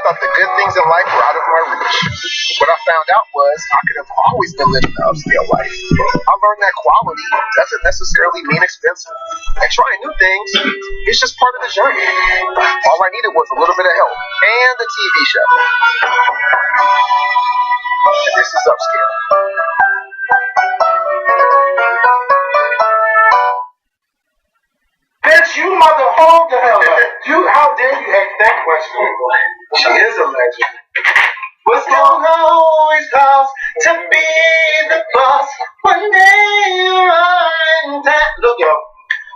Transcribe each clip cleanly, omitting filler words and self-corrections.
thought the good things in life were out of my reach. What I found out was I could have always been living the upscale life. I learned that quality doesn't necessarily mean expensive. And trying new things is just part of the journey. All I needed was a little bit of help and a TV show. And this is upscale. Bitch, you mother, hold the hell up. How dare you ask that question? She is a legend. What's going always calls to be the boss. One day you're on that. Look, y'all,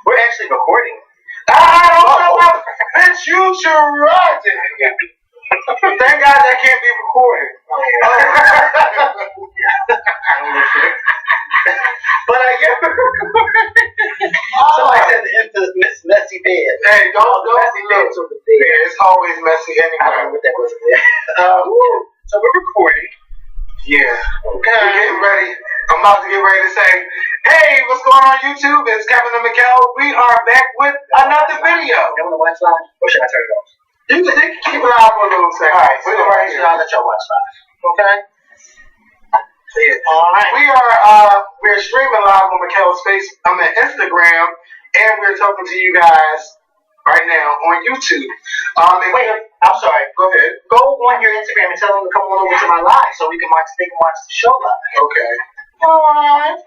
we're actually recording. I don't know what. Bitch, you should run it. Thank God that can't be recorded. But I get recorded. Somebody said the infamous messy bed. Hey, don't messy beds on the bed. Yeah, it's always messy anyway. I don't know what that was. So we're recording. Yeah. Okay. We're getting ready. I'm about to get ready to say, hey, what's going on YouTube? It's Kevin and Mikkel. We are back with another video. You want to watch live? Or should I turn it off? You can keep it out for a little second. Alright, so right here. I'll let y'all watch live. Okay? Yeah. Alright. We're streaming live on Mikkel's face. I'm at Instagram, and we're talking to you guys right now on YouTube. Wait, I'm sorry. Go ahead. Go on your Instagram and tell them to come on over to my live so they can watch the show live. Okay. Alright.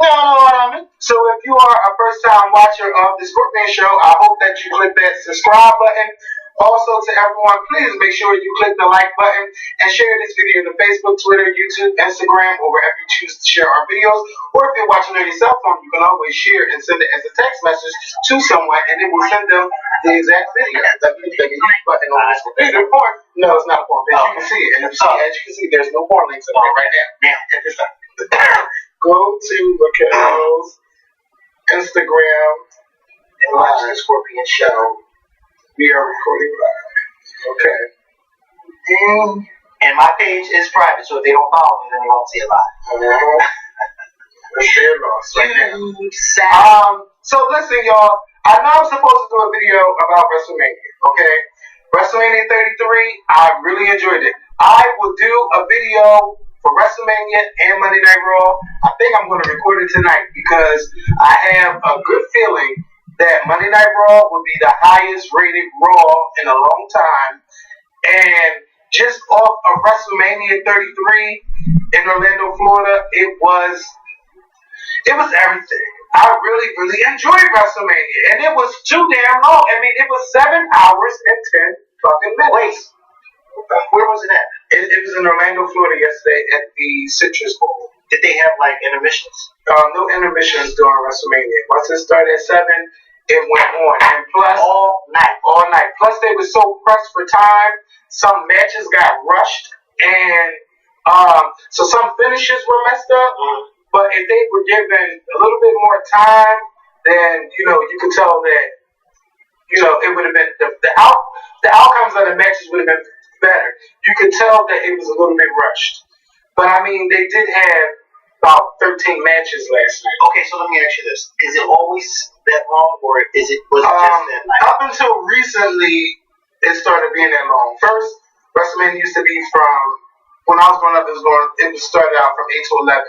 You know what I mean? So if you are a first-time watcher of the Scorpion Show, I hope that you click that subscribe button. Also, to everyone, please make sure you click the like button and share this video to Facebook, Twitter, YouTube, Instagram, or wherever you choose to share our videos. Or if you're watching on your cell phone, you can always share and send it as a text message to someone, and it will send them the exact video. Button on this computer. No, it's not a porn page. You can see it. And as you can see, there's no porn links up there right now. At this time. Go to Mikkel's Instagram And watch the Scorpion Show. We are recording live. Okay. And my page is private, so if they don't follow me, then they won't see it live. Let's see it lost right now. Sad. So listen, y'all. I know I'm supposed to do a video about WrestleMania, okay? WrestleMania 33, I really enjoyed it. I will do a video for WrestleMania and Monday Night Raw. I think I'm going to record it tonight because I have a good feeling that Monday Night Raw will be the highest rated Raw in a long time. And just off of WrestleMania 33 in Orlando, Florida, it was everything. I really enjoyed WrestleMania. And it was too damn long. I mean, it was 7 hours and 10 fucking minutes. Where was it at? It was in Orlando, Florida yesterday at the Citrus Bowl. Did they have like intermissions? No intermissions during WrestleMania. Once it started at 7, it went on. And plus, all night. Plus, they were so pressed for time. Some matches got rushed. And so some finishes were messed up. But if they were given a little bit more time, then, you could tell that, it would have been, the outcomes of the matches would have been better. You could tell that it was a little bit rushed. But, I mean, they did have about 13 matches last night. Okay, so let me ask you this. Is it always that long, or was it just that night? Up until recently, it started being that long. First, WrestleMania used to be from, when I was growing up, it started out from 8 to 11.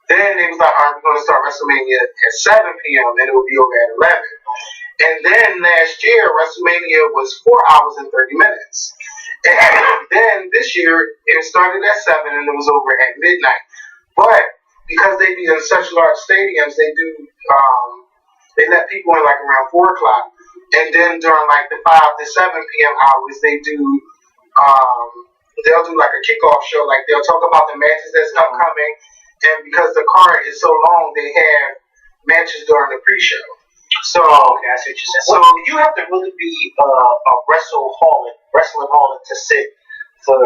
Then it was like, all right, we're going to start WrestleMania at 7 p.m., and it will be over at 11. And then last year, WrestleMania was 4 hours and 30 minutes. And then this year, it started at 7, and it was over at midnight. But because they be in such large stadiums, they let people in like around 4 o'clock. And then during like the 5 to 7 p.m. hours, they'll do like a kickoff show. Like they'll talk about the matches that's upcoming. And because the card is so long, they have matches during the pre-show. So, okay, I see what you're saying. So you have to really be a wrestling harlot to sit for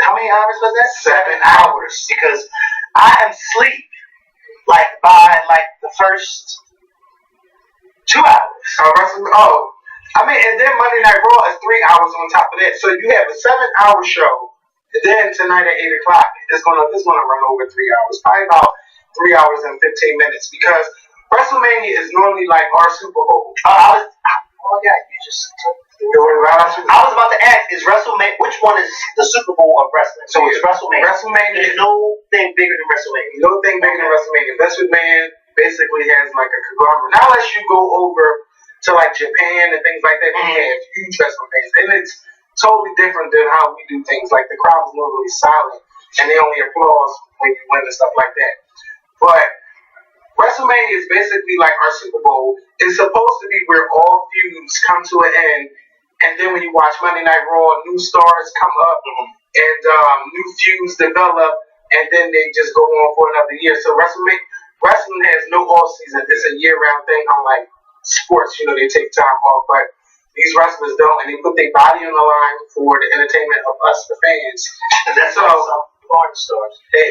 how many hours was that? 7 hours. Because I am asleep like by like the first 2 hours. And then Monday Night Raw is 3 hours on top of that. So you have a 7-hour show. And then tonight at 8 o'clock, it's gonna run over 3 hours, probably about 3 hours and 15 minutes, because WrestleMania is normally like our Super Bowl. my God, you just I was about to ask, is WrestleMania, which one is the Super Bowl of wrestling? So it's WrestleMania. WrestleMania. There's no thing bigger than WrestleMania. No thing bigger than WrestleMania. Vince McMahon basically has like a conglomerate. Now, unless you go over to like Japan and things like that, they have huge WrestleManias. And it's totally different than how we do things. Like the crowd is normally silent and they only applause when you win and stuff like that. But WrestleMania is basically like our Super Bowl. It's supposed to be where all feuds come to an end. And then when you watch Monday Night Raw, new stars come up and new feuds develop. And then they just go on for another year. So wrestling has no off season. It's a year-round thing. Unlike sports, they take time off. But these wrestlers don't. And they put their body on the line for the entertainment of us, the fans. And that's some large stars. Hey.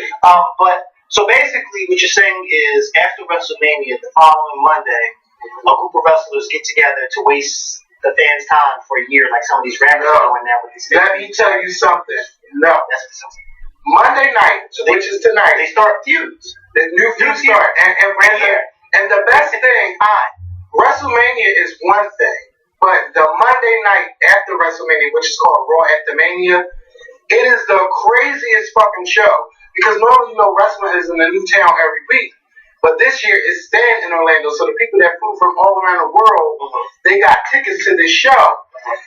So basically, what you're saying is, after WrestleMania, the following Monday, a group of wrestlers get together to waste the fans' time for a year, like some of these rappers are doing now with these. Let me tell you something. No, that's what it sounds like. Monday night, which is tonight, they start feuds. The new feuds start, and the best thing, WrestleMania is one thing, but the Monday night after WrestleMania, which is called Raw After Mania, it is the craziest fucking show. Because normally, wrestling is in a new town every week. But this year, it's staying in Orlando. So the people that flew from all around the world, they got tickets to this show.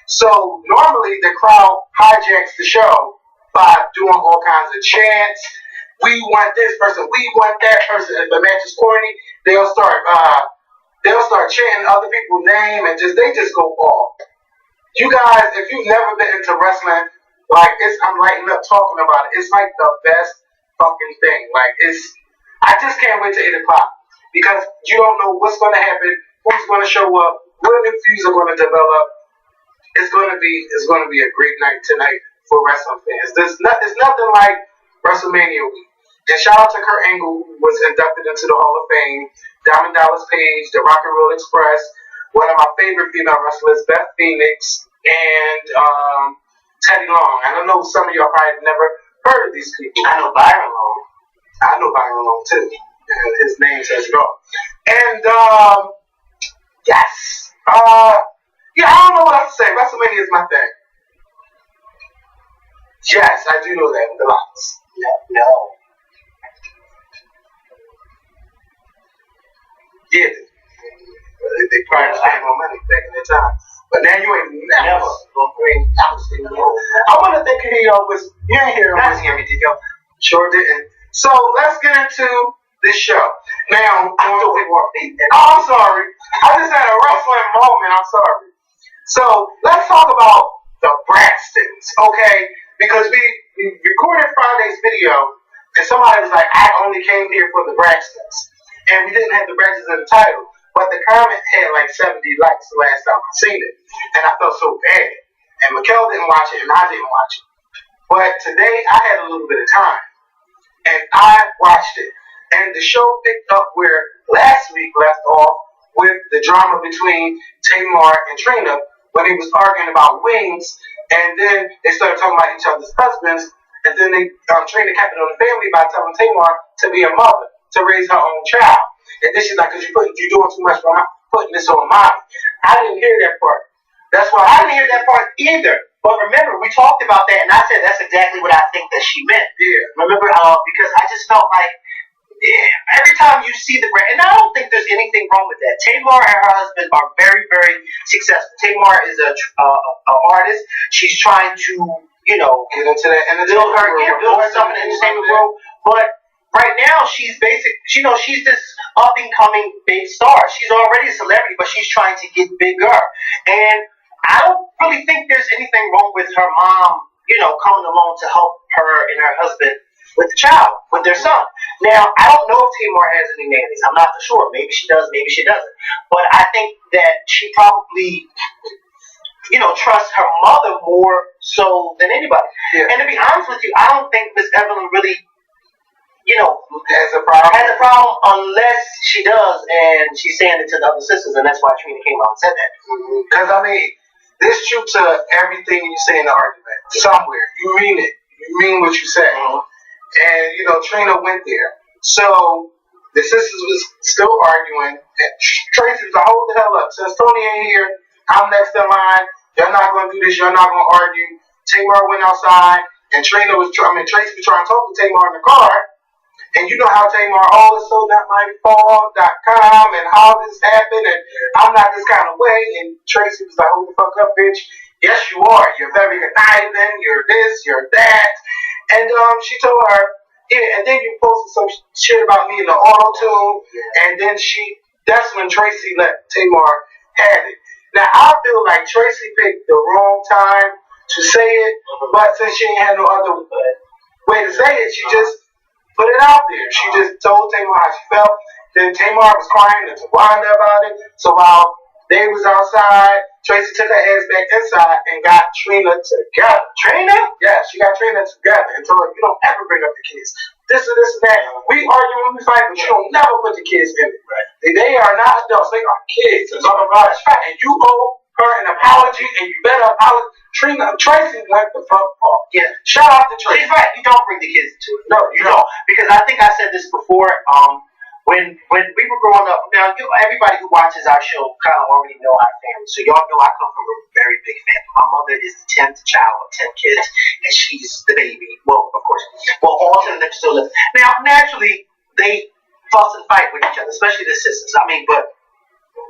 So normally, the crowd hijacks the show by doing all kinds of chants. We want this person. We want that person. If the match is corny, they'll start chanting other people's name and they just go off. You guys, if you've never been into wrestling, I'm lighting up talking about it. It's like the best fucking thing. I just can't wait till 8 o'clock because you don't know what's going to happen, who's going to show up, what new feuds are going to develop. It's going to be a great night tonight for wrestling fans. It's nothing like WrestleMania week. And shout out to Kurt Angle, who was inducted into the Hall of Fame, Diamond Dallas Page, the Rock and Roll Express, one of my favorite female wrestlers, Beth Phoenix, and Teddy Long. And I know some of y'all probably never heard of these people. I know Byron Long. I know Byron Long too. And his name says it all. And yes. Yeah, I don't know what else to say. WrestleMania is my thing. Yes, I do know that with the lots. No. Yeah. They probably spent more money back in their time. But now you ain't never. I want to think of y'all was you ain't hear me. I didn't hear me, did y'all? Sure didn't. So let's get into this show. Now, I'm sorry. I just had a wrestling moment. I'm sorry. So let's talk about the Braxtons, okay? Because we recorded Friday's video, and somebody was like, I only came here for the Braxtons. And we didn't have the Braxtons in the title. But the comment had like 70 likes the last time I seen it. And I felt so bad. And Mikkel didn't watch it, and I didn't watch it. But today, I had a little bit of time. And I watched it. And the show picked up where last week left off with the drama between Tamar and Trina when they was arguing about wings. And then they started talking about each other's husbands. And then Trina kept it on the family by telling Tamar to be a mother, to raise her own child. And then she's like, because you're doing too much, but I'm putting this on mommy. I didn't hear that part. That's why I didn't hear that part either. But remember, we talked about that, and I said that's exactly what I think that she meant. Yeah. Remember, because I just felt like every time you see the brand, and I don't think there's anything wrong with that. Tamar and her husband are very, very successful. Tamar is a artist. She's trying to, get into that and build herself in the entertainment world. But right now, she's she's this up and coming big star. She's already a celebrity, but she's trying to get bigger. And I don't really think there's anything wrong with her mom, coming along to help her and her husband with the child, with their son. Now, I don't know if Tamar has any nannies. I'm not for sure. Maybe she does, maybe she doesn't. But I think that she probably, trusts her mother more so than anybody. Yeah. And to be honest with you, I don't think Miss Evelyn really, has a problem unless she does, and she's saying it to the other sisters, and that's why Trina came out and said that. Because, this is true to everything you say in the argument. Somewhere. You mean it. You mean what you say. And, Trina went there. So, the sisters was still arguing. And Tracy was like, hold the hell up. Since Tony ain't here, I'm next in line. You're not going to do this. You're not going to argue. Tamar went outside, and Tracy was trying to talk to Tamar in the car. And you know how Tamar, oh, it's so not my fault.com and how this happened, and I'm not this kind of way. And Tracy was like, hold the fuck up, bitch. Yes, you are. You're very conniving. You're this, you're that. And she told her, yeah, and then you posted some shit about me in the auto tune. And then that's when Tracy let Tamar have it. Now, I feel like Tracy picked the wrong time to say it, but since she ain't had no other way to say it, she just put it out there. She just told Tamar how she felt. Then Tamar was crying to Wanda about it. So while they was outside, Tracy took her ass back inside and got Trina together. Trina? Yeah, she got Trina together and told her, you don't ever bring up the kids. This and this and that. We argue when we fight, but you don't never put the kids in it. Right. They are not adults. They are kids. And blah, blah, blah. That's right. And you owe her an apology, and you better apologize. Tracy went the fuck off. Yeah. Shout out to Tracy. She's right. You don't bring the kids into it. No, you don't. Because I think I said this before. When we were growing up, now everybody who watches our show kind of already know our family. So y'all know I come from a very big family. My mother is the 10th child of 10 kids, and she's the baby. Well, of course. Well, all 10 of them still live. Now, naturally, they fuss and fight with each other, especially the sisters. I mean, but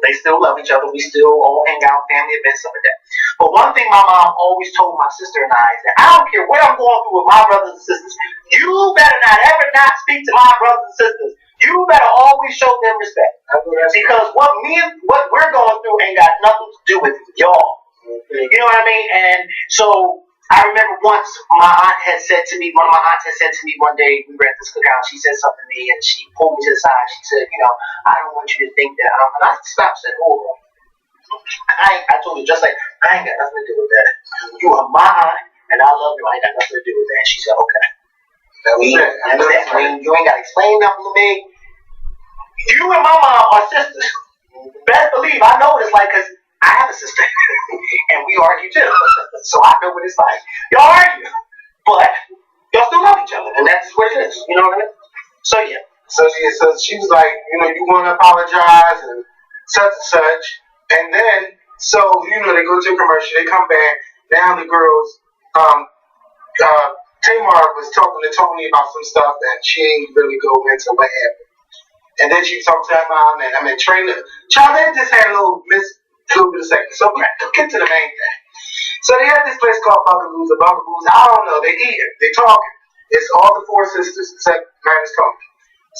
they still love each other. We still all hang out, family events, some of that. But one thing my mom always told my sister and I is that I don't care what I'm going through with my brothers and sisters. You better not ever not speak to my brothers and sisters. You better always show them respect. Because what we're going through ain't got nothing to do with y'all. You know what I mean? And so I remember once one of my aunts had said to me one day, we were at this cookout, she said something to me and she pulled me to the side. She said, I don't want you to think that and I stopped and said, hold on. I told her just like, I ain't got nothing to do with that. You are my aunt and I love you. I ain't got nothing to do with that. And she said, okay. That was it. You ain't got to explain nothing to me. You and my mom are sisters. Best believe I know what it's like because I have a sister. And we argue too. So I know what it's like. Y'all argue. But y'all still love each other. And that's what it is. You know what I mean? So yeah. So she was like, you want to apologize and such. And then, they go to a commercial. They come back. Now the girls, Tamar was talking to Tony about some stuff that she ain't really go into what happened. And then she talked to her mom and Trina. Child, they just had a little bit of seconds. So we get to the main thing. So they had this place called Bugaboos. I don't know. They eating. They talking. It's all the four sisters except minus Tony.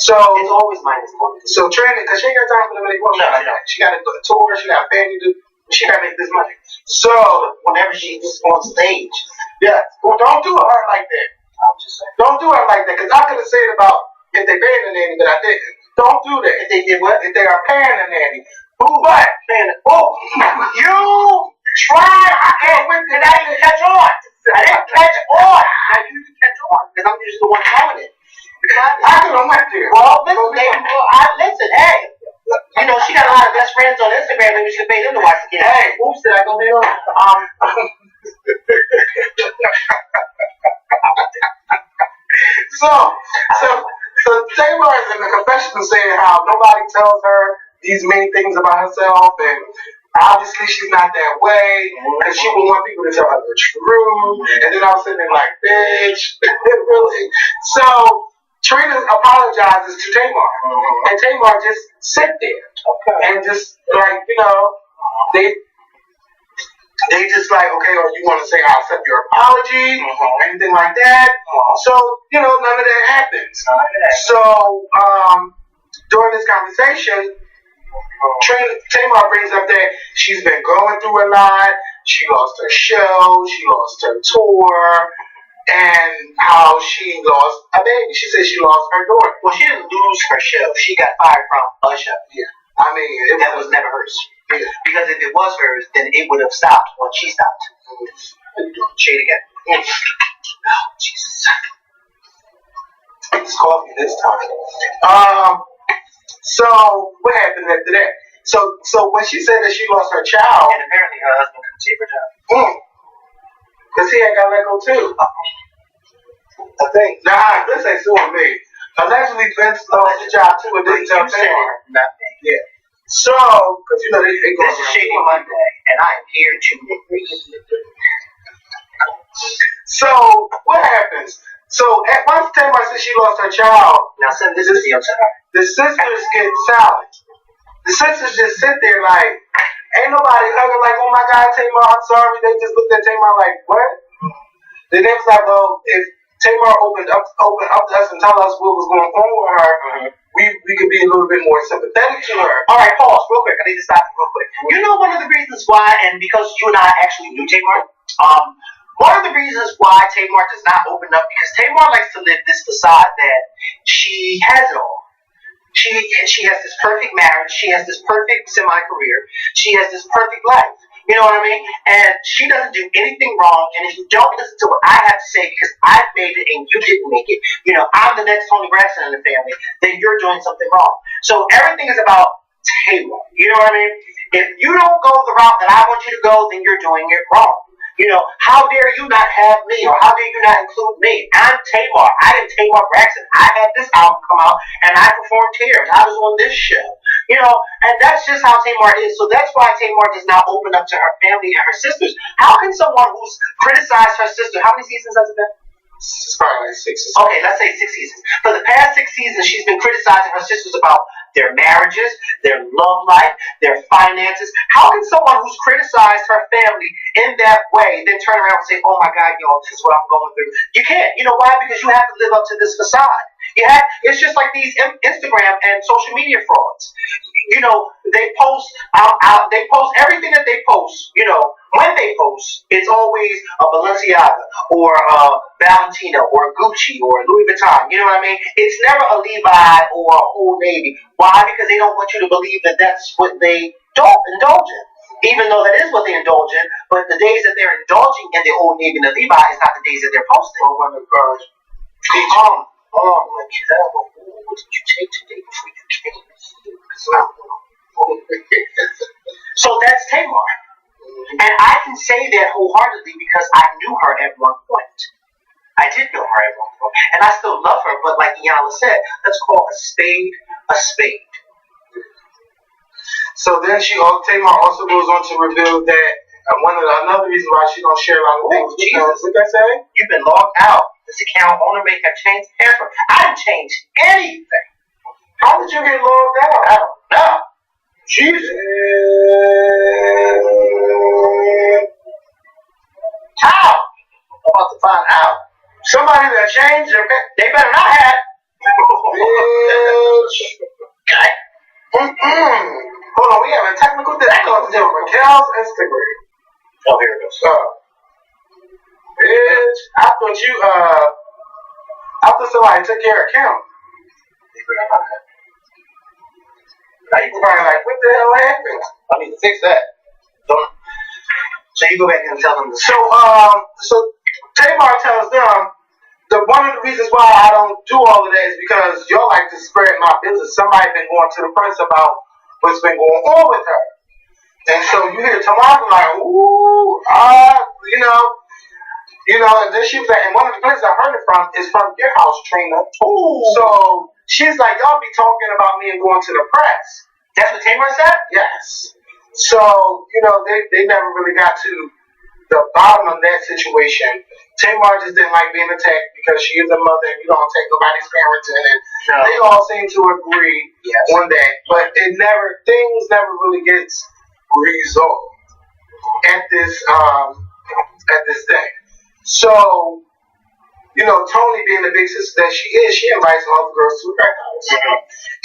So it's always minus Tony. So Trina, because she ain't got time for them anymore. No. She got to go to tour. She got a family to. She got to make this money. So whenever she's on stage, yeah. Well, don't do her like that. I'm just saying. Don't do her like that, because I could have said about if they paying the nanny, but I didn't. Don't do that. If they did what? If they are paying the nanny. Who what? You tried. I can't wait because I didn't catch on. I didn't catch on. I usually catch on because I'm usually the one calling it. I could have went there. Well, listen, hey. She got a lot of best friends on Instagram. Maybe she paid them to watch the game. Hey, oops, did I go there? So Tamar is in the confessional saying how nobody tells her these mean things about herself, and obviously she's not that way, because she would want people to tell her the truth. And then I was sitting there like, bitch, really? So Trina apologizes to Tamar, and Tamar just sit there and just like, they just like, okay, or you want to say I accept your apology, anything like that. So, none of that happens. So, during this conversation, Tamar brings up that she's been going through a lot. She lost her show, she lost her tour, and how she lost a baby. She said she lost her daughter. Well, she didn't lose her show. She got fired from a show. Yeah. I mean, that was never hers. Yeah. Because if it was hers, then it would have stopped when she stopped. Shade again. Oh, Jesus. It's coffee this time. So what happened after that? So when she said that she lost her child, and apparently her husband couldn't save her child. Because he had got let go too. I think. Nah, this ain't suing me. Allegedly, Vince lost his job too, and didn't tell Tamar. Not me. Yeah. So, because they go. This is Shady Monday, and I am here to agree. So what happens? So at once Tamar said she lost her child, Now send this video to her. the sisters get silent. The sisters just sit there like, ain't nobody hugging like, oh my God, Tamar, I'm sorry. They just looked at Tamar like, what? Then they was like, well, if Tamar opened up to us and tell us what was going on with her, we could be a little bit more sympathetic to her. All right, pause real quick. I need to stop you real quick. You know one of the reasons why, and because you and I actually knew Tamar, one of the reasons why Tamar does not open up, because Tamar likes to live this facade that she has it all. She has this perfect marriage. She has this perfect semi-career. She has this perfect life. You know what I mean? And she doesn't do anything wrong. And if you don't listen to what I have to say because I've made it and you didn't make it, you know, I'm the next Tony Braxton in the family, then you're doing something wrong. So everything is about Tamar. You know what I mean? If you don't go the route that I want you to go, then you're doing it wrong. You know, how dare you not have me, or how dare you not include me? I'm Tamar. I am Tamar Braxton. I had this album come out, and I performed Tears. I was on this show. You know, and that's just how Tamar is. So that's why Tamar does not open up to her family and her sisters. How can someone who's criticized her sister, how many seasons has it been? It's probably like 6 or 7. Okay, let's say 6 seasons. For the past 6 seasons, she's been criticizing her sisters about their marriages, their love life, their finances. How can someone who's criticized her family in that way then turn around and say, oh my God, y'all, this is what I'm going through? You can't. You know why? Because you have to live up to this facade. It's just like these Instagram and social media frauds. You know, they post everything that they post. You know, when they post, it's always a Balenciaga or a Valentino or a Gucci or a Louis Vuitton. You know what I mean? It's never a Levi or a Old Navy. Why? Because they don't want you to believe that that's what they don't indulge in. Even though that is what they indulge in, but the days that they're indulging in the Old Navy and the Levi is not the days that they're posting. Or when the girls. Oh, my God, what did you take today before you came here? So that's Tamar. And I can say that wholeheartedly because I knew her at one point. I did know her at one point. And I still love her, but like Iyanla said, let's call a spade a spade. So then Tamar also goes on to reveal that another reason why she don't share a lot of things. Jesus. What that say? You've been logged out. This account owner may have changed password. I didn't change anything. How did you get logged out? I don't know. Jesus. How? I'm about to find out. Somebody that changed their They better not have. Okay. Hold on, we have a technical difficulty on Raquel's Instagram. Oh, here it goes. Bitch, I thought somebody took your account. Now you probably like, what the hell happened? I need to fix that. So you go back and tell them. So Tamar tells them one of the reasons why I don't do all of that is because y'all like to spread my business. Somebody been going to the press about what's been going on with her. And so you hear Tamar like, ooh, and then she was like, and one of the places I heard it from is from your house, Trina. Ooh. So she's like, y'all be talking about me and going to the press. That's what Tamar said? Yes. So, they never really got to the bottom of that situation. Tamar just didn't like being attacked because she is a mother and you don't take nobody's parenting. And they all seem to agree on that. But things never really gets resolved at this thing. So, Tony being the big sister that she is, she invites all the girls to her house.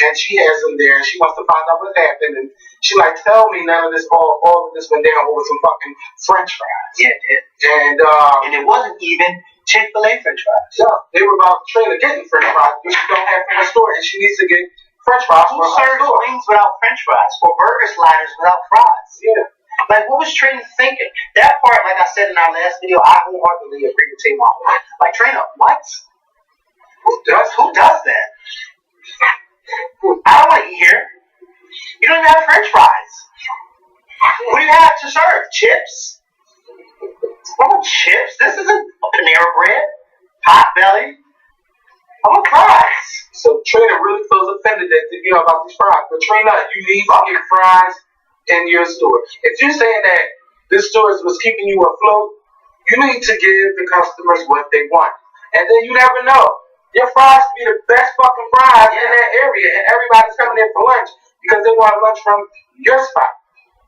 And she has them there and she wants to find out what happened. And she like, tell me none of this, all of this went down over some fucking French fries. Yeah, it did. And it wasn't even Chick-fil-A French fries. Yeah, they were about Trina getting French fries, which she don't have from her store, and she needs to get French fries from her store. Who serves wings without French fries or burger sliders without fries? Yeah. Like, what was Trina thinking? That part, like I said in our last video, I wholeheartedly agree with Tamar. Like, Trina, what? Who does that? I don't want to eat here. You don't even have French fries. What do you have to serve? Chips? I want chips. This isn't a Panera Bread. Pot belly. I want fries. So Trina really feels offended that about these fries. But Trina, you need to get fries in your store. If you're saying that this store is what's keeping you afloat, you need to give the customers what they want. And then you never know. Your fries be the best fucking fries in that area, and everybody's coming in for lunch because they want lunch from your spot.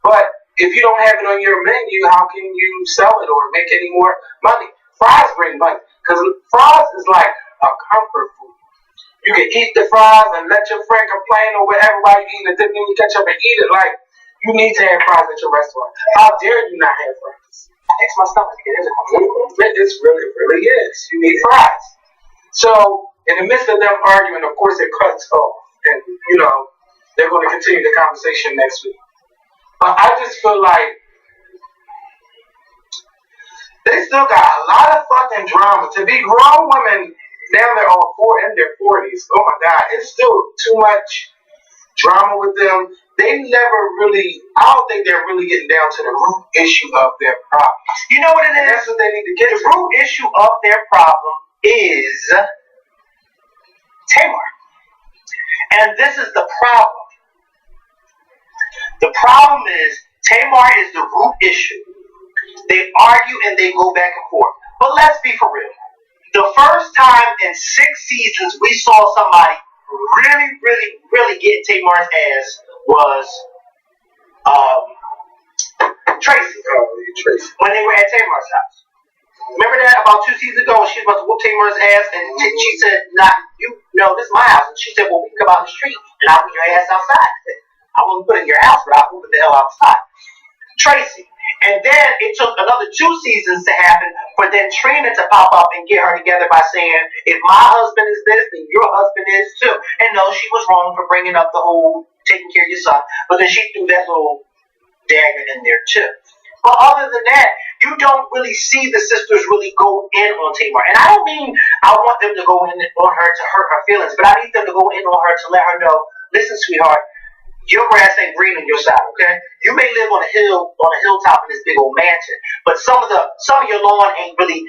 But if you don't have it on your menu, how can you sell it or make any more money? Fries bring money because fries is like a comfort food. You can eat the fries and let your friend complain or whatever while you eating the dip, and you catch up and eat it. Like, you need to have fries at your restaurant. How dare you not have fries? It's my stomach. It is a comfort. It really is. You need fries. So, in the midst of them arguing, of course, it cuts off. And, they're going to continue the conversation next week. But I just feel like they still got a lot of fucking drama. To be grown women, now they're all in their 40s. Oh my God, it's still too much drama with them. They never really, I don't think they're really getting down to the root issue of their problem. You know what it is? That's what they need to get The to. root issue of their problem is Tamar. And this is the problem. The problem is Tamar is the root issue. They argue and they go back and forth. But let's be for real. The first time in 6 seasons we saw somebody really, really, really get Tamar's ass was Tracy. Tracy. When they were at Tamar's house. Remember that about 2 seasons ago when she was about to whoop Tamar's ass and she said, this is my house. And she said, well, we can come out in the street and I'll put your ass outside. I won't put it in your house, but I'll put the hell outside. Tracy. And then it took another 2 seasons to happen for then Trina to pop up and get her together by saying, if my husband is this, then your husband is too. And no, she was wrong for bringing up the whole taking care of your son. But then she threw that little dagger in there too. But other than that, you don't really see the sisters really go in on Tamar. And I don't mean I want them to go in on her to hurt her feelings, but I need them to go in on her to let her know, listen, sweetheart, your grass ain't green on your side, okay? You may live on a hilltop in this big old mansion, but some of your lawn ain't really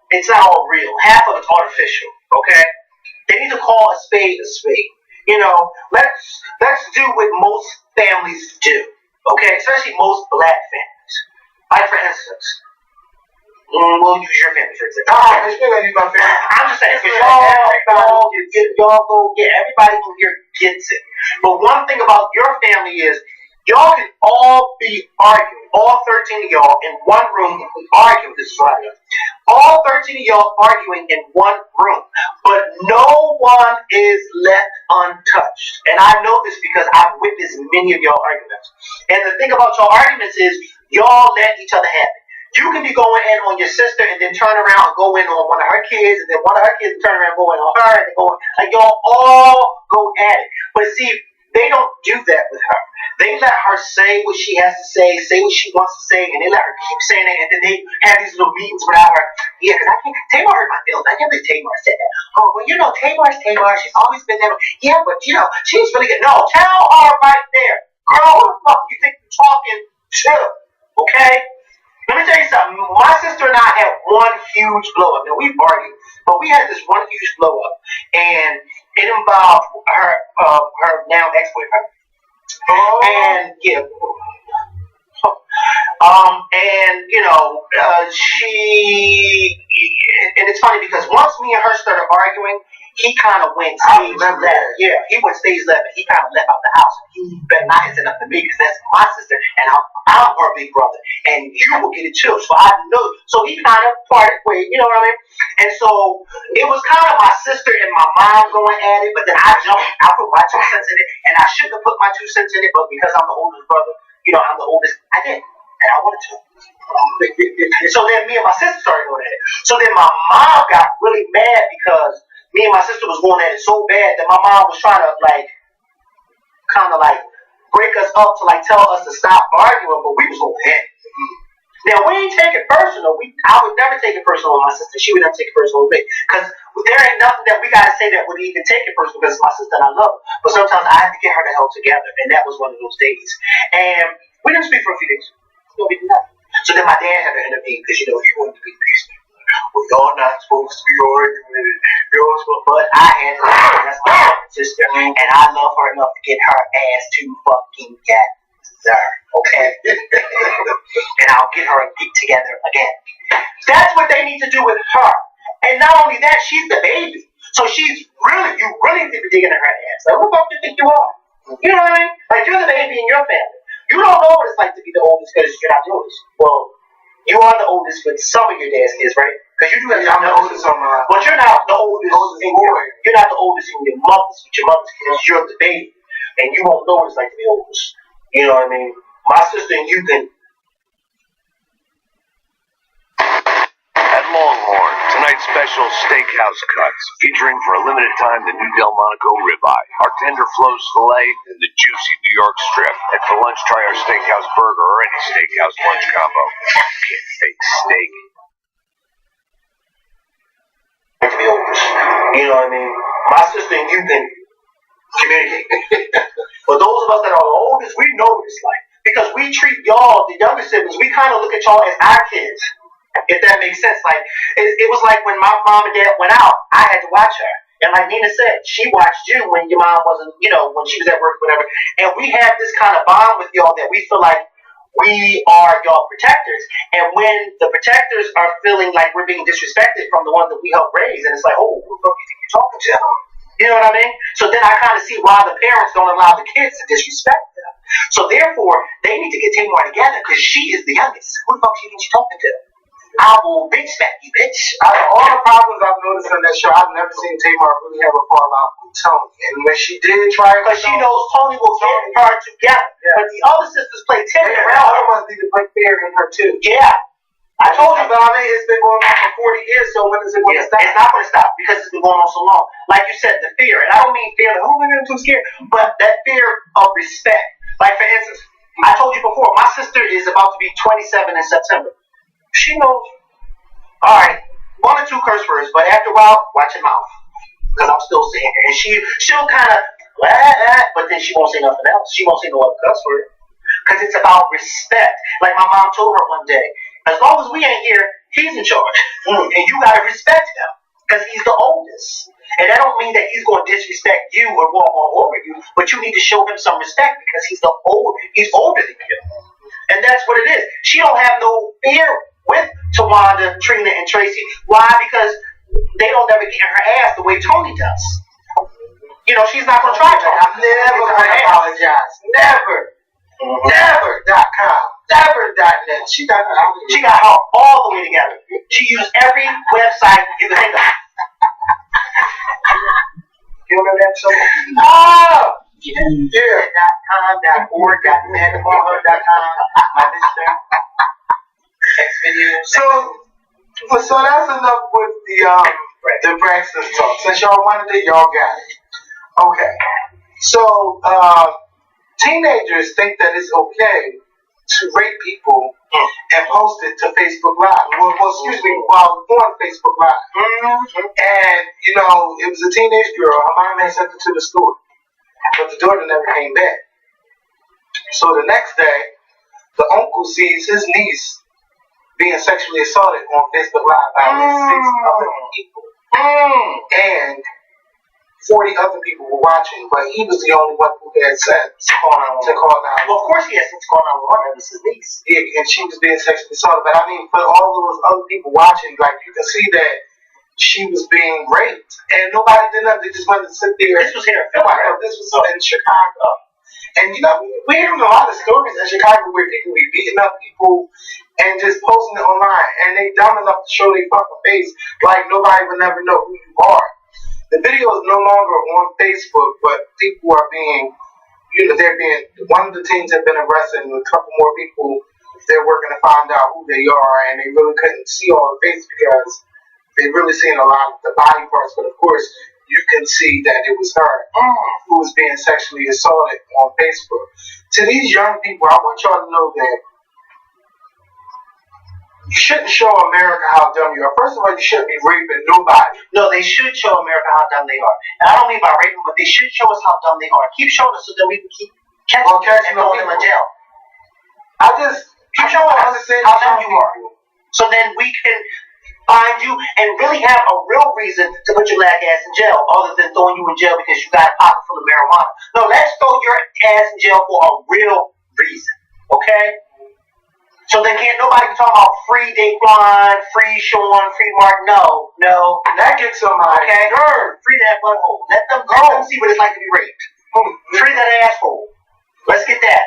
it's not all real. Half of it's artificial, okay? They need to call a spade a spade. Let's do what most families do, okay? Especially most black families. Like for instance, we'll use your family for example. I'm just gonna use my family. I'm just saying, y'all go get everybody from here gets it. But one thing about your family is y'all can all be arguing, all 13 of y'all in one room arguing. This is right. All 13 of y'all arguing in one room, but no one is left untouched. And I know this because I've witnessed many of y'all arguments. And the thing about y'all arguments is y'all let each other have it. You can be going in on your sister and then turn around and go in on one of her kids, and then one of her kids turn around and go in on her, and like y'all all go at it. But see, they don't do that with her. They let her say what she has to say what she wants to say, and they let her keep saying it, and then they have these little meetings without her. Yeah, because Tamar hurt my feelings. I can't believe Tamar said that. Oh, well, Tamar's Tamar. She's always been that way. Yeah, but she's really good. No, tell her right there. Girl, who the fuck you think you're talking to? Okay? Let me tell you something. My sister and I had one huge blow up. Now we've argued, but we had this one huge blow up, and it involved her now ex-boyfriend. And yeah, she, and it's funny because once me and her started arguing, he kind of went stage left. Yeah, he went stage left, and he kind of left out the house. He better not hit up to me because that's my sister, and I'm her big brother, and you will get it too. So I know. So he kind of parted ways, you know what I mean? And so it was kind of my sister and my mom going at it, but then I put my 2 cents in it, and I shouldn't have put my 2 cents in it, but because I'm the oldest brother, I'm the oldest, I did, and I wanted to. So then me and my sister started going at it. So then my mom got really mad because me and my sister was going at it so bad that my mom was trying to kind of break us up to tell us to stop arguing, but we was going at it. Now we ain't take it personal. I would never take it personal with my sister. She would never take it personal with me because there ain't nothing that we gotta say that would even take it personal because it's my sister and I love her. But sometimes I have to get her the hell together, and that was one of those days. And we didn't speak for a few days. We did nothing. So then my dad had to intervene because he wanted to be peaceful. Well, y'all not supposed to be arguing. But I had to. That's my sister, and I love her enough to get her ass to fucking get. Okay. And I'll get her and get together again. That's what they need to do with her. And not only that, she's the baby. So you really need to be digging in her ass. Like, who the fuck do you think you are? You know what I mean? Like, you're the baby in your family. You don't know what it's like to be the oldest because you're not the oldest. Well, you are the oldest with some of your dad's kids, right? Because you do have I'm the oldest on my. but you're not the oldest in boy. you're not the oldest in your mother's kids. You're the baby. And you won't know what it's like to be oldest. You know what I mean? My sister and you can. At Longhorn, tonight's special steakhouse cuts, featuring for a limited time the new Delmonico ribeye, our tender flows filet, and the juicy New York strip. And for lunch, try our steakhouse burger or any steakhouse lunch combo. Get fake steak. To be oldest. You know what I mean? My sister and you can communicate. But those of us that are the oldest, we know what it's like. Because we treat y'all, the younger siblings, we kind of look at y'all as our kids. If that makes sense. Like, it was like when my mom and dad went out, I had to watch her. And like Nina said, she watched you when your mom wasn't, when she was at work, whatever. And we have this kind of bond with y'all that we feel like we are y'all protectors. And when the protectors are feeling like we're being disrespected from the ones that we help raise, and it's like, oh, who the fuck do you think you're talking to? You know what I mean? So then I kind of see why the parents don't allow the kids to disrespect them. So therefore, they need to get Tamar together because she is the youngest. Who the fuck do you think she's talking to? I will bitch smack you, bitch. Out of all the problems I've noticed on that show, I've never seen Tamar really have a fallout with Tony. And when she did try it, because she knows Tony will get her together. Yeah. But the other sisters play tennis around. The other ones need to play fair in her too. Yeah. I told you, but I mean, it's been going on for 40 years, so when is it going to stop? It's not going to stop because it's been going on so long. Like you said, the fear. And I don't mean fear, like, oh my God, I'm too scared. But that fear of respect. Like, for instance, I told you before, my sister is about to be 27 in September. She knows. All right, 1 or 2 curse words, but after a while, watch your mouth. Because I'm still saying her. And she'll kind of, but then she won't say nothing else. She won't say no other curse word. Because it's about respect. Like my mom told her one day, as long as we ain't here, he's in charge. And you got to respect him. Because he's the oldest. And that don't mean that he's going to disrespect you or walk all over you, but you need to show him some respect because he's older than you. And that's what it is. She don't have no fear with Tawanda, Trina, and Tracy. Why? Because they don't ever get in her ass the way Tony does. She's not going to try to. I'm never going to apologize. Never. Never.com. Never.net. She got her all the way together. She used every website you can think of. You remember that show? Oh! Yeah. .com, .org, .net, .com. My sister. So that's enough with the Braxton talk. Since y'all wanted it, y'all got it. Okay. So teenagers think that it's okay to rape people and post it to Facebook Live. Well, while on Facebook Live. And it was a teenage girl. Her mom had sent her to the store, but the daughter never came back. So the next day, the uncle sees his niece being sexually assaulted on Facebook Live by 6 other people. And 40 other people were watching, but he was the only one who had sense to call 911. Well, of course he has sense to call 911. It was his niece. Yeah, and she was being sexually assaulted. But I mean, for all those other people watching, like, you can see that she was being raped. And nobody did nothing. They just wanted to sit there. This was here in Philly, right? This was in Chicago. And we're hearing a lot of stories in Chicago where people be beating up people and just posting it online, and they dumb enough to show their fucking face like nobody would never know who you are. The video is no longer on Facebook, but people are being, one of the teens have been arrested, and a couple more people, they're working to find out who they are, and they really couldn't see all the faces because they really seen a lot of the body parts, but of course, you can see that it was her who was being sexually assaulted on Facebook. To these young people, I want y'all to know that you shouldn't show America how dumb you are. First of all, you shouldn't be raping nobody. No, they should show America how dumb they are. And I don't mean by raping, but they should show us how dumb they are. Keep showing us so that we can keep catching and throwing them in jail. I just keep showing us how dumb you are. So then we can find you and really have a real reason to put your black ass in jail other than throwing you in jail because you got a pocket full of marijuana. No, let's throw your ass in jail for a real reason. Okay? So then can't nobody talk about free Daquan, free Sean, free Mark. No. That gets on my nerve. Free that butthole. Let them see what it's like to be raped. Free that asshole. Let's get that.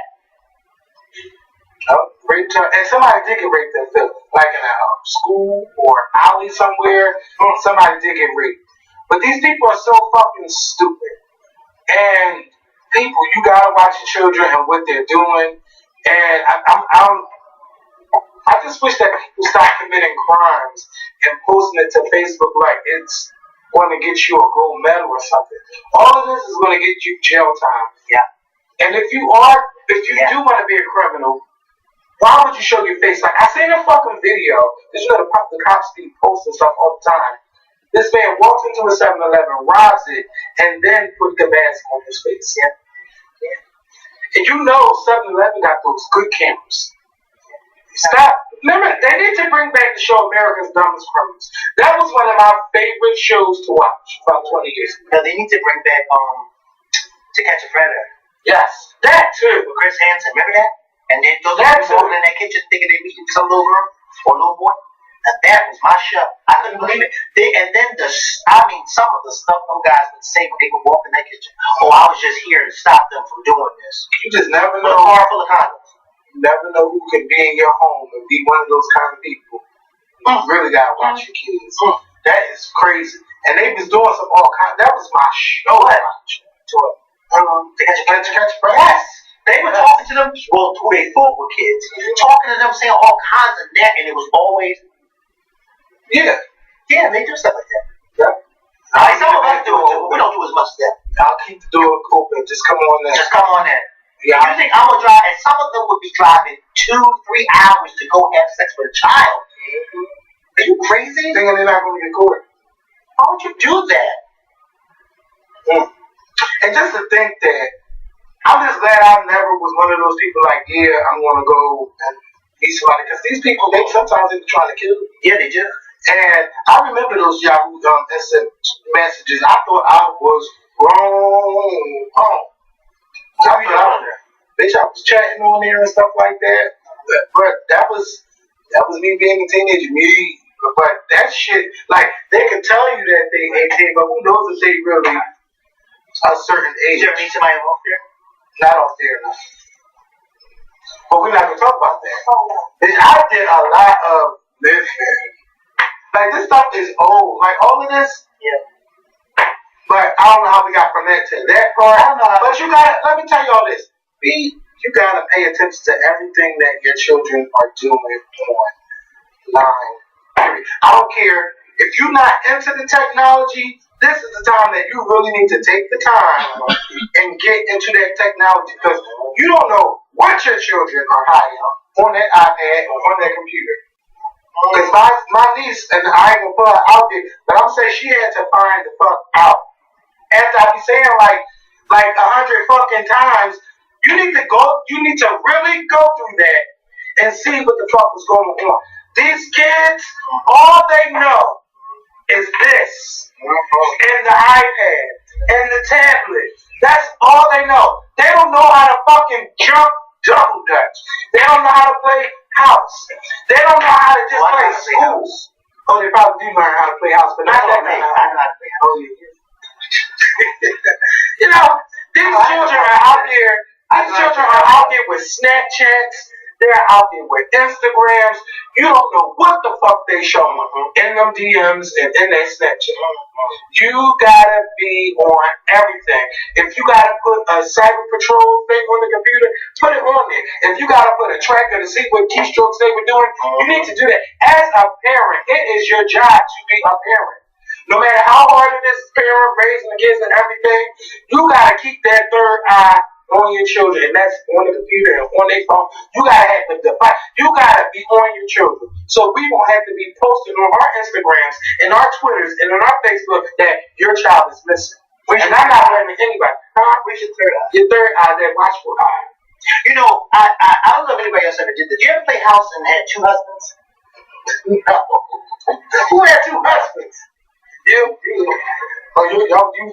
Raped her, and somebody did get raped in Philly, like in a school or alley somewhere. Somebody did get raped. But these people are so fucking stupid. And people, you gotta watch your children and what they're doing. And I just wish that people stop committing crimes and posting it to Facebook like it's going to get you a gold medal or something. All of this is going to get you jail time. Yeah. And if you do want to be a criminal, why would you show your face? Like I seen a fucking video. Because you know the cops be posting stuff all the time. This man walks into a 7-Eleven, robs it, and then put the mask on his face. Yeah. And you know 7-Eleven got those good cameras. Stop. Remember, they need to bring back the show America's Dumbest Criminals. That was one of my favorite shows to watch about 20 years ago. No, they need to bring back To Catch a Predator. Yes, that too. With Chris Hansen, remember that? And then those guys over in that kitchen thinking they meeting some little girl or little boy. And that was my show. I couldn't believe it. Some of the stuff them guys would say when they would walk in that kitchen. Oh, I was just here to stop them from doing this. You just never know. With a car full of condoms. You never know who can be in your home and be one of those kind of people. You really gotta watch your kids. That is crazy. And they was doing some all kind. That was my show. To Catch a Predator. Yes. They were talking to them, well, who they thought were kids, talking to them, saying all kinds of that, and it was always, yeah, they do stuff like that. Yeah. Some of us do it too. We don't do as much as that. I'll keep the door open. Just come on there. Yeah. You think I'm gonna drive, and some of them would be driving 2-3 hours to go have sex with a child? Are you crazy? Thinking they're not going to get caught. Why would you do that? And just to think that, I'm just glad I never was one of those people like, yeah, I'm going to go and meet somebody. Because these people, they sometimes be trying to kill you. Yeah, they do. And I remember those Yahoo instant messages. I thought I was wrong. Bitch, I was chatting on there and stuff like that. But that was me being a teenager. But that shit, like, they can tell you that they 18, but who knows if they really a certain age. Did you ever meet somebody off there? Not off there, no. But we're not going to talk about that. I did a lot of this. Like, this stuff is old. Like, all of this. Yeah. But I don't know how we got from that to that part. I don't know. But you got to, let me tell you all this. You got to pay attention to everything that your children are doing online. Period. I don't care. If you're not into the technology, this is the time that you really need to take the time and get into that technology, because you don't know what your children are hiding on that iPad or on that computer. Because my niece, and I ain't gonna put her out there, but I'm saying she had to find the fuck out. After I be saying like 100 fucking times, you need to really go through that and see what the fuck was going on. These kids, all they know is this, and the iPad, and the tablet. That's all they know. They don't know how to fucking jump double dutch. They don't know how to play house. They don't know how to just play schools. Oh, they probably do learn how to play house, but not that kind of house. I know how to play house. Oh, yeah. You know, these children are out there. These children are out there with Snapchats. They're out there with Instagrams. You don't know what the fuck they showing in them DMs and in their Snapchat. You gotta be on everything. If you gotta put a cyber patrol thing on the computer, put it on there. If you gotta put a tracker to see what keystrokes they were doing, you need to do that. As a parent, it is your job to be a parent. No matter how hard it is, parent raising the kids and everything, you gotta keep that third eye on your children, and that's on the computer and on their phone. You gotta have the device. You gotta be on your children. So we won't have to be posting on our Instagrams and our Twitters and on our Facebook that your child is missing. And I'm not blaming anybody. Where's your third eye? Your third eye, that watchful eye. You know, I don't know if anybody else ever did this. Did you ever play house and had 2 husbands? No. Who had 2 husbands? You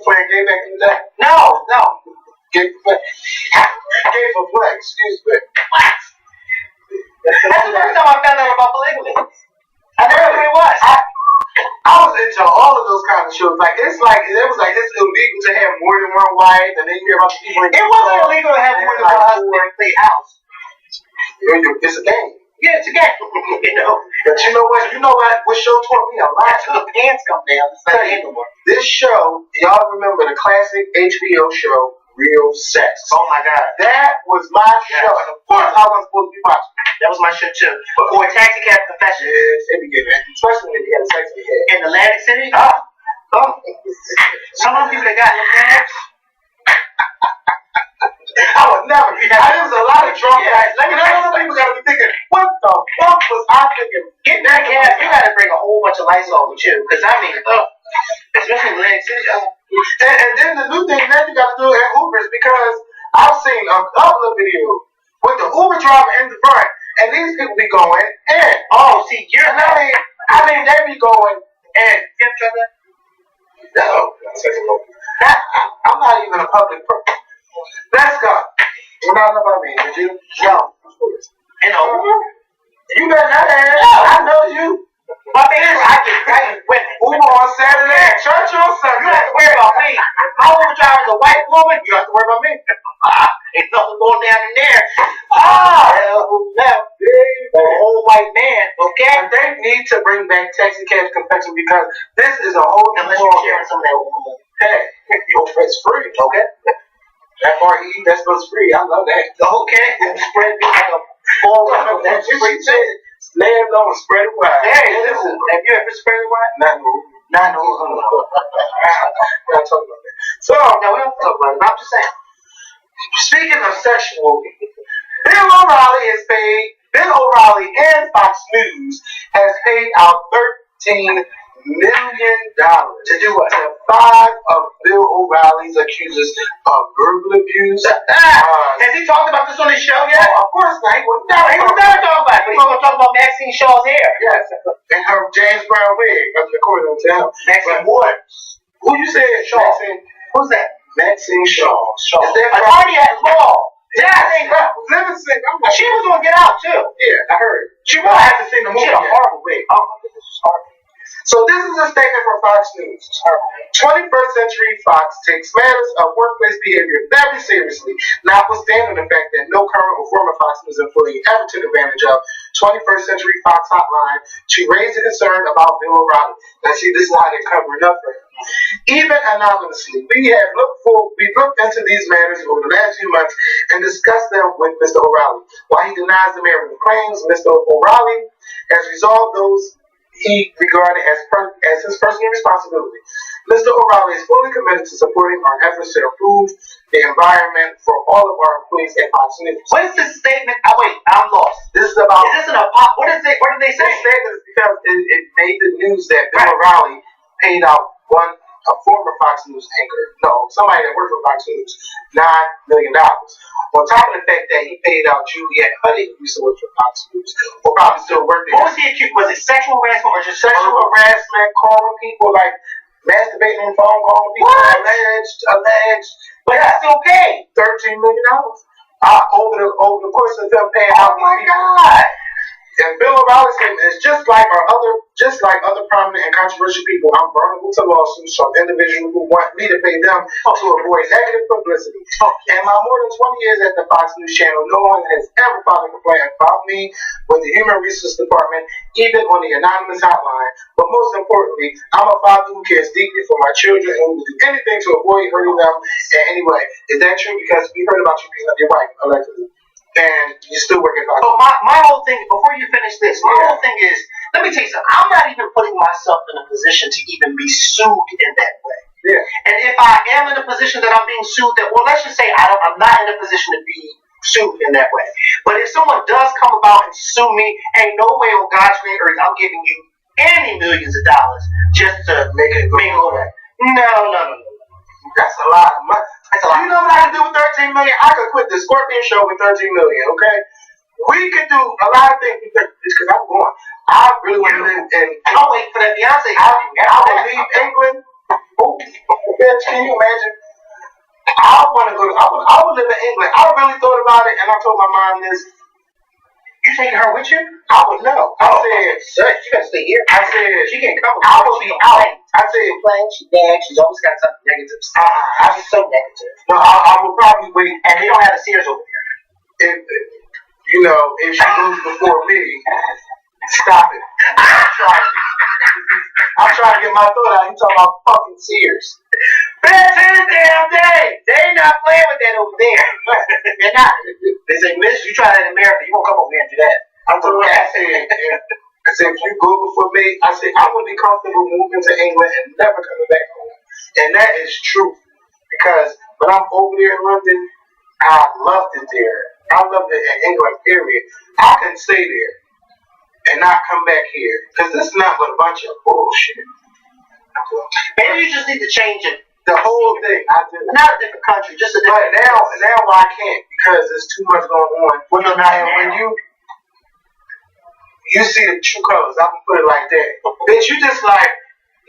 playing game back in the day? No. Gay for play. Gay for play, excuse me. That's the first time I found out about polygamy. I never knew what it was. I was into all of those kind of shows. Like it was like it's illegal to have more than one wife, and then you hear about the people. It wasn't illegal to have more than one husband and play house. It's a game. Yeah, it's a game. You know. But you know what? What show taught me a lot? Until the pants come down. It's not anymore. This show, y'all remember the classic HBO show, Real Sex. Oh my God. That was my show. And of course, I wasn't supposed to be watching. That was my show too. Or Taxi Cab Confessions. Yes, it began, especially when you had sex with your head. In Atlantic City? Some of the people that got in there. I would never. There was a lot of drunk guys. Let me know some people gotta be thinking, what the fuck was I thinking? Get that cab. You gotta bring a whole bunch of Lysol with you. Because I mean, especially in Atlantic City. And then the new thing that you gotta do at Ubers, because I've seen a couple of videos with the Uber driver in the front, and these people be going in. Oh, see, you're And I mean, they be going in. You ever tried that? No, I'm not even a public person. Let's go. You know about me, did you? No. In Uber? You better not have. I know you. My thing is, I get women. Uber on Saturday and church on Sunday. You don't have to worry about me. If my Uber driver is a white woman, you don't have to worry about me. Ain't nothing going down in there. Hell no. A whole white man, okay? And they need to bring back Taxi Cab Confessions because this is a whole new Unless world. you're sharing some of that Uber money. Hey, it's free, okay? That RE, that's what's free. I love that. Okay, spread it like a ball of that free shit. Lay it low and spread it wide. Hey, listen, have you ever spread it wide? Not no. Not no. We're not talking about that. So, No, we don't talk about it. I'm just saying. speaking of sexual, Bill O'Reilly and Fox News has paid out $13 million To do what? to 5 of Bill O'Reilly's accusers of verbal abuse. Has he talked about this on his show yet? Of course not. He would No, he was never talking about it. But he's going to talk about Maxine Shaw's hair. Yes, and her James Brown wig, according to him. Maxine what? Who you said, Shaw? Maxine. Who's that? Maxine Shaw. Is that attorney at law? Yeah, Livingston. She was going to get out too. Yeah, I heard. She will. I haven't seen the movie. She had a yet. horrible wig. Oh my goodness, it's horrible. So this is a statement from Fox News. 21st Century Fox takes matters of workplace behavior very seriously, notwithstanding the fact that no current or former Fox News employee ever took advantage of 21st Century Fox hotline to raise a concern about Bill O'Reilly. Now see, this is how they're covering up for him. Even anonymously, we looked into these matters over the last few months and discussed them with Mr. O'Reilly. While he denies the merit of the claims, Mr. O'Reilly has resolved those he regarded as his personal responsibility. Mr. O'Reilly is fully committed to supporting our efforts to improve the environment for all of our employees at Fox News. What is this statement? Oh wait, I'm lost. This is about. Is this an what is it? What did they say? This statement is because it made the news that Bill O'Reilly paid out a former Fox News anchor, somebody that worked for Fox News, $9 million. On top of the fact that he paid out Juliette Huddy, who used to work for Fox News, or probably still working. What was he accused? Was it sexual harassment or just Sexual harassment, calling people like masturbating on the phone, calling people alleged. But he still paid $13 million over the course of them paying out. Oh my God! And Bill O'Reilly's statement is just like other prominent and controversial people, I'm vulnerable to lawsuits from individuals who want me to pay them to avoid negative publicity. In my more than 20 years at the Fox News channel, no one has ever filed a complaint about me with the Human Resources Department, even on the anonymous hotline. But most importantly, I'm a father who cares deeply for my children and will do anything to avoid hurting them in any way. Is that true? Because we heard about you being up your wife, allegedly. And you're still working for So my whole thing, before you finish this, my whole thing is, let me tell you something. I'm not even putting myself in a position to even be sued in that way. Yeah. And if I am in a position that I'm being sued, let's just say I'm not in a position to be sued in that way. But if someone does come about and sue me, ain't no way on God's green earth I'm giving you any millions of dollars just to make it go away. No. That's a lot of money. You know what I can do with $13 million? I could quit the Scorpion show with $13 million, okay? We could do a lot of things because I'm going. I really want to live in. I'll wait for that Beyonce. I will leave England. Oh, bitch, can you imagine? I want to go. I would live in England. I really thought about it, and I told my mom this. You taking her with you? I would know. I said, sir, she gotta stay here. I said, she can't come. I would be out. I said, playing. She's bad. She's always got something negative. She's so negative. No, I would probably wait. And they don't have a Sears over there. If she moves before me, stop it. I'm trying to get my thought out. You talking about fucking Sears? Best in the damn day. They ain't not playing with that over there. They're not. They say, Miss, you try that in America, you won't come over here and do that. I said, if you go before me, I said, I would be comfortable moving to England and never coming back home. And that is true. Because when I'm over there in London, I loved it there. I loved it in England, period. I can stay there and not come back here. Because this is not but a bunch of bullshit. Maybe you just need to change it. The whole thing. Not a different country, just a different. But now I can't because there's too much going on. When you see the true colors, I can put it like that. Bitch, you just like,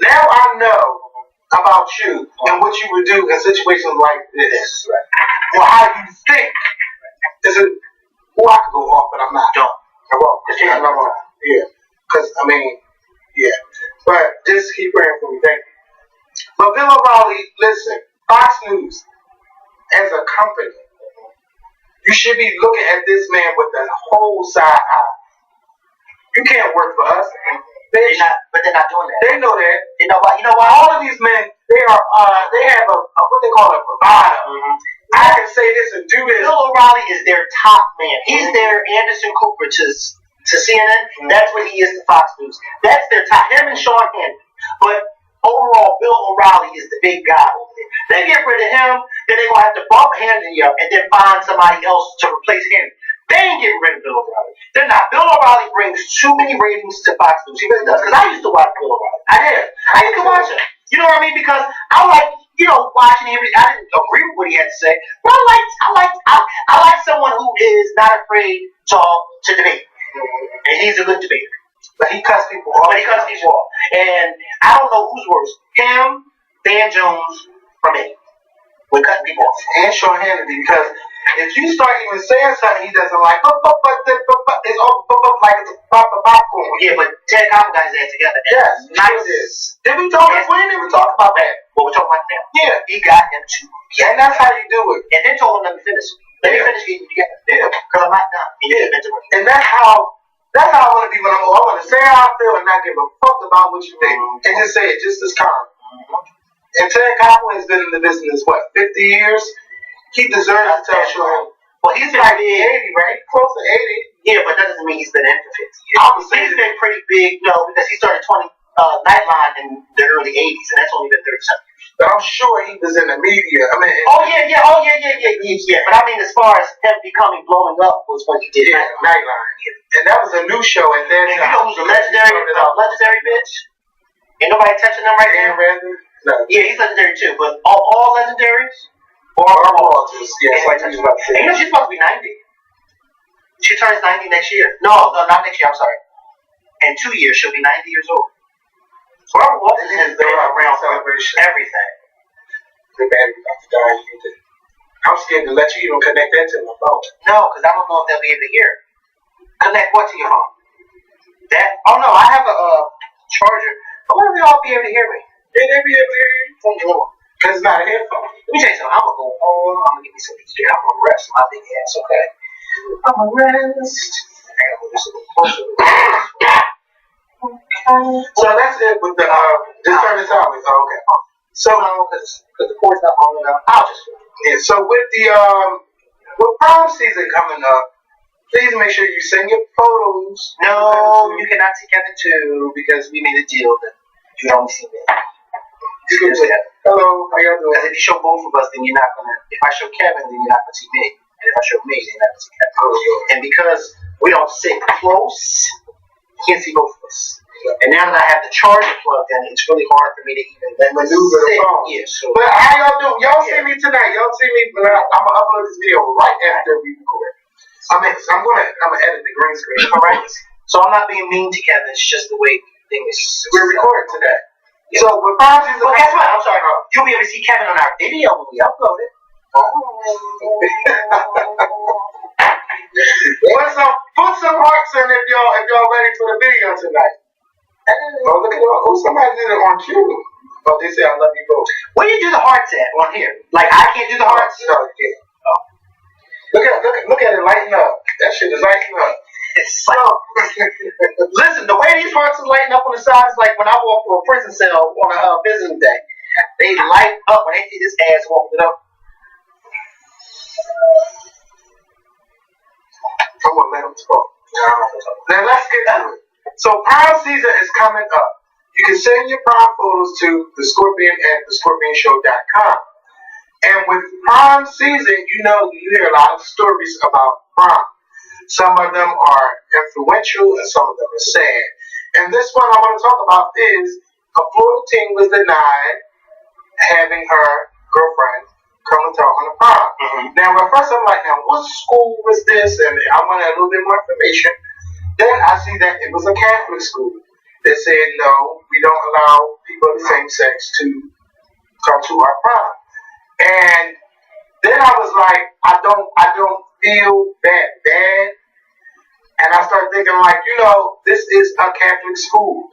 now I know about you and what you would do in situations like this. Or how you think. I could go off, but I'm not. Don't. Yeah. Because, yeah. But just keep praying for me. Thank you. But Bill O'Reilly, listen, Fox News, as a company, you should be looking at this man with the whole side eye. You can't work for us. But they're not doing that. They know that. You know why? All of these men, they have a what they call a provider. Mm-hmm. I can say this and do this. Bill O'Reilly is their top man. He's their Anderson Cooper to CNN. Mm-hmm. That's what he is to Fox News. That's their top. Him and Sean Hannity. But overall, Bill O'Reilly is the big guy over there. They get rid of him, then they're going to have to bump Hannity up and then find somebody else to replace Hannity. They ain't getting rid of Bill O'Reilly. They're not. Bill O'Reilly brings too many ratings to Fox News. He really does. Because I used to watch Bill O'Reilly. I used to watch him. You know what I mean? Because I like, watching him. I didn't agree with what he had to say, but I like someone who is not afraid to debate. And he's a good debater. But he cuts people off. And I don't know who's worse. Him, Dan Jones, or me. We're cutting people off. And Sean Hannity, because if you start even saying something he doesn't like, it's all like it's a popcorn. Yeah, but Ted Koppel got his ass together. Yes, nice. Did we talk? We didn't even talk about that. Well, we're talking about now. Yeah, he got him to. And that's how you do it. And then told him, let me finish. Let me finish getting you together. Yeah, because I'm not done. And that's how I want to be when I'm old. I want to say how I feel and not give a fuck about what you think. And just say it just as calm. And Ted Koppel has been in the business, 50 years? He deserves to tell Sean. Well, he's like 80, right? Close to 80. Yeah, but that doesn't mean he's been in for 50 years. He's been pretty big, because he started Nightline in the early 80s, and that's only been 30 something years. But I'm sure he was in the media. Yeah. But I mean, as far as him blowing up was when he did Nightline. Yeah. And that was a new show at that time. And you know who's a legendary bitch? Ain't nobody touching them right now. No. Yeah, he's legendary too, but all legendaries? Or Walters. Yeah, and she's supposed to be 90. She turns 90 next year. No, not next year, I'm sorry. In 2 years, she'll be 90 years old. Barbara Walters has been around celebration. Everything. I'm scared to let you even connect that to my phone. No, because I don't know if they'll be able to hear it. Connect what to your phone? That? Oh no, I have a charger. But why don't they all be able to hear me? Yeah, they'll be able to hear you. Because it's not a headphone. Let me tell you something. I'm going to go home. I'm going to get me some easy. I'm going to rest my big ass, okay? I'm going to rest. I got to move this a little closer. So that's it with the, just turn this on. Oh, okay. So, because the cord's not long enough, I'll just. Yeah, so with with prom season coming up, please make sure you send your photos. No, you cannot see Kevin too, because we made a deal that you only see me. Hello, how y'all doing? Because if you show both of us, then you're not gonna. If I show Kevin, then you're not gonna see me. And if I show me, then you're not gonna see Kevin. And because we don't sit close, you can't see both of us. And now that I have the charger plugged in, it's really hard for me to even maneuver the phone. Yeah, so. But how y'all do? Y'all see me tonight. Y'all see me, but I'm gonna upload this video right after we record. I'm gonna edit the green screen. All right. So I'm not being mean to Kevin. It's just the way things. We're recording today. Yeah. So, but guess what? I'm sorry. You'll be able to see Kevin on our video when we upload it. Put some hearts in if y'all ready for the video tonight. Oh, look at all. Oh, somebody did it on cue. Oh, they say I love you both. Where you do the hearts at on here? Like I can't do the hearts. No, you can't. Oh. Look at it lighting up. That shit is lighting up. It's like, listen, the way these hearts are lighting up on the side is like when I walk through a prison cell on a visiting day. They light up when they see this ass walking up. I'm gonna let them talk. Now let's get to it. So prom season is coming up. You can send your prom photos to the Scorpion at thescorpionshow.com. And with prom season, you hear a lot of stories about prom. Some of them are influential and some of them are sad. And this one I want to talk about is a Florida teen was denied having her girlfriend come and talk on the prom. Mm-hmm. Now, at first I'm like, now what school was this? And I wanted a little bit more information. Then I see that it was a Catholic school. They said, no, we don't allow people of the same sex to come to our prom. And then I was like, I don't feel that bad. And I started thinking like, this is a Catholic school.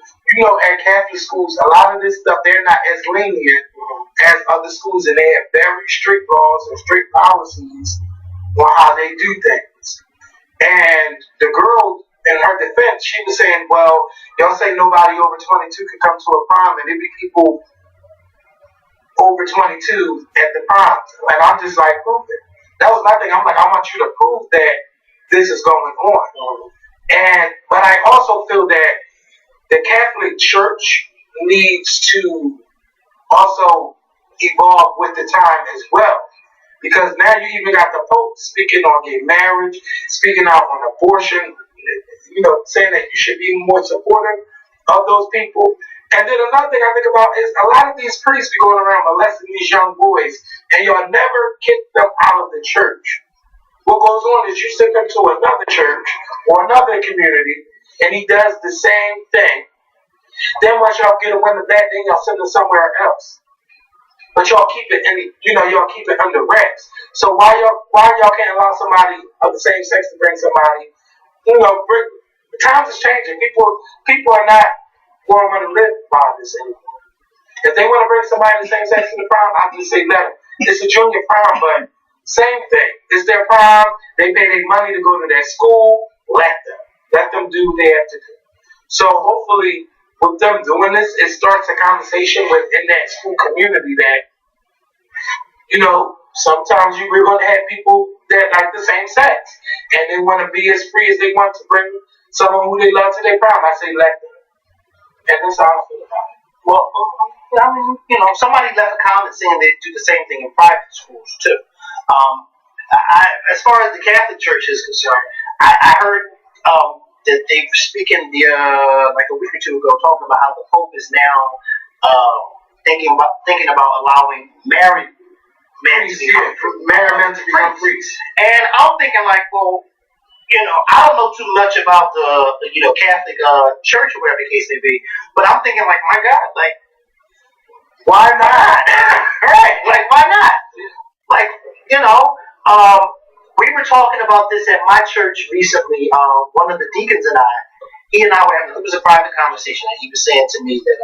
At Catholic schools, a lot of this stuff, they're not as lenient as other schools, and they have very strict laws and strict policies on how they do things. And the girl, in her defense, she was saying, well, y'all say nobody over 22 can come to a prom, and there be people over 22 at the prom. And I'm just like, prove it. That was my thing. I'm like, I want you to prove that this is going on. But I also feel that the Catholic Church needs to also evolve with the time as well. Because now you even got the Pope speaking on gay marriage, speaking out on abortion, saying that you should be more supportive of those people. And then another thing I think about is a lot of these priests be going around molesting these young boys, and y'all never kick them out of the church. What goes on is you send them to another church or another community, and he does the same thing. Then once y'all get a win of that, then y'all send them somewhere else. But y'all keep it y'all keep it under wraps. So why y'all can't allow somebody of the same sex to bring somebody? The times is changing. People are not going to want to live by this anymore. If they want to bring somebody of the same sex to the prom, I just say let them. It's a junior prom, but same thing. It's their prom. They pay their money to go to their school. Let them do what they have to do. So hopefully, with them doing this, it starts a conversation within that school community that, sometimes we're going to have people that like the same sex, and they want to be as free as they want to bring someone who they love to their prom. I say let them. And that's how I feel about it. Well, I mean, somebody left a comment saying they do the same thing in private schools too. As far as the Catholic Church is concerned, I heard that they were speaking like a week or two ago, talking about how the Pope is now thinking about allowing married men to become priests. And I'm thinking like, well, I don't know too much about the Catholic Church or whatever the case may be, but I'm thinking like, my God, like, why not? Right? Like, why not? Like, we were talking about this at my church recently. One of the deacons and I were having, it was a private conversation, and he was saying to me that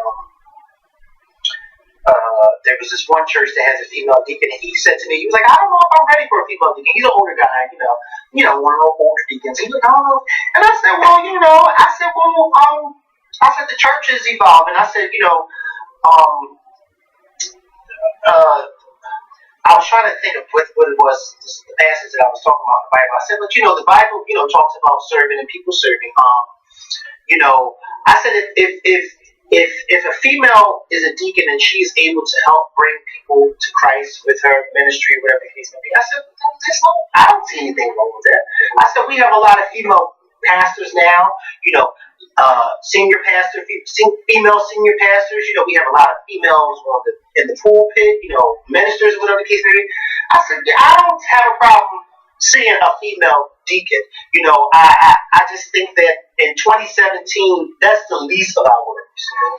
there was this one church that has a female deacon, and he said to me, he was like, I don't know if I'm ready for a female deacon. He's an older guy, one of those older deacons. He was like, I don't know. And I said, well, I said the church is evolving. I said, I was trying to think of what it was, the passage that I was talking about in the Bible. I said, but the Bible, talks about serving and people serving. I said if a female is a deacon and she's able to help bring people to Christ with her ministry, whatever the case may be, I said, I don't see anything wrong with that. I said, we have a lot of female pastors now, senior pastor, female senior pastors, we have a lot of females in the pulpit, ministers, whatever the case may be. I said, I don't have a problem seeing a female deacon. I just think that in 2017, that's the least of our work.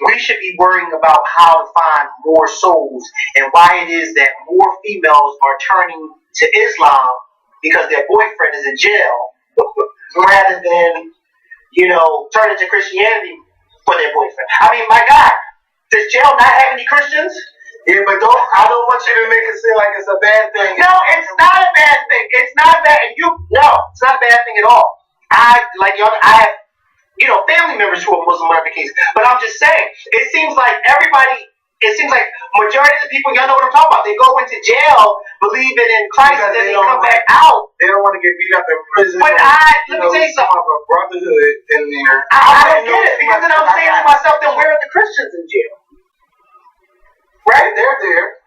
We should be worrying about how to find more souls and why it is that more females are turning to Islam because their boyfriend is in jail rather than, turning to Christianity for their boyfriend. I mean, my God, does jail not have any Christians? Yeah, but I don't want you to make it seem like it's a bad thing. No, it's not a bad thing. It's not bad. It's not a bad thing at all. I have, family members who are Muslim, whatever the case. But I'm just saying, it seems like majority of the people, y'all know what I'm talking about. They go into jail believing in Christ and then they come back out. They don't want to get beat up in prison. But let me tell you something. A brotherhood in there. I don't get it, because then I'm saying to myself, then where are the Christians in jail? Right? They're there.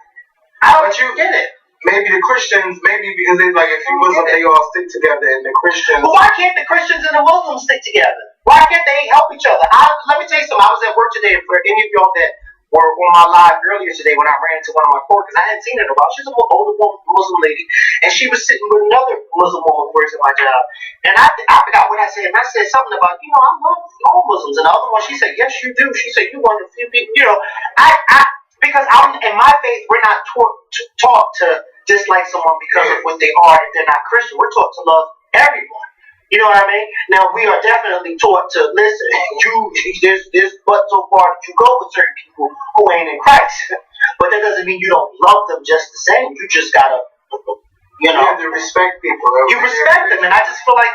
I don't get it. Maybe the Christians, because they like, if you Muslim, they all stick together, and the Christians. But why can't the Christians and the Muslims stick together? Why can't they help each other? Let me tell you something. I was at work today, and for any of y'all that were on my live earlier today when I ran into one of my coworkers, I hadn't seen her in a while. She's an older Muslim lady, and she was sitting with another Muslim woman who works at my job. And I forgot what I said. And I said something about, I love all Muslims. And the other one, she said, yes, you do. She said, you one of the few people, because in my faith, we're not taught to dislike someone because of what they are if they're not Christian. We're taught to love everyone. You know what I mean? Now, we are definitely taught to listen. There's but so far that you go with certain people who ain't in Christ. But that doesn't mean you don't love them just the same. You just gotta, you have to respect people. You respect them. And I just feel like,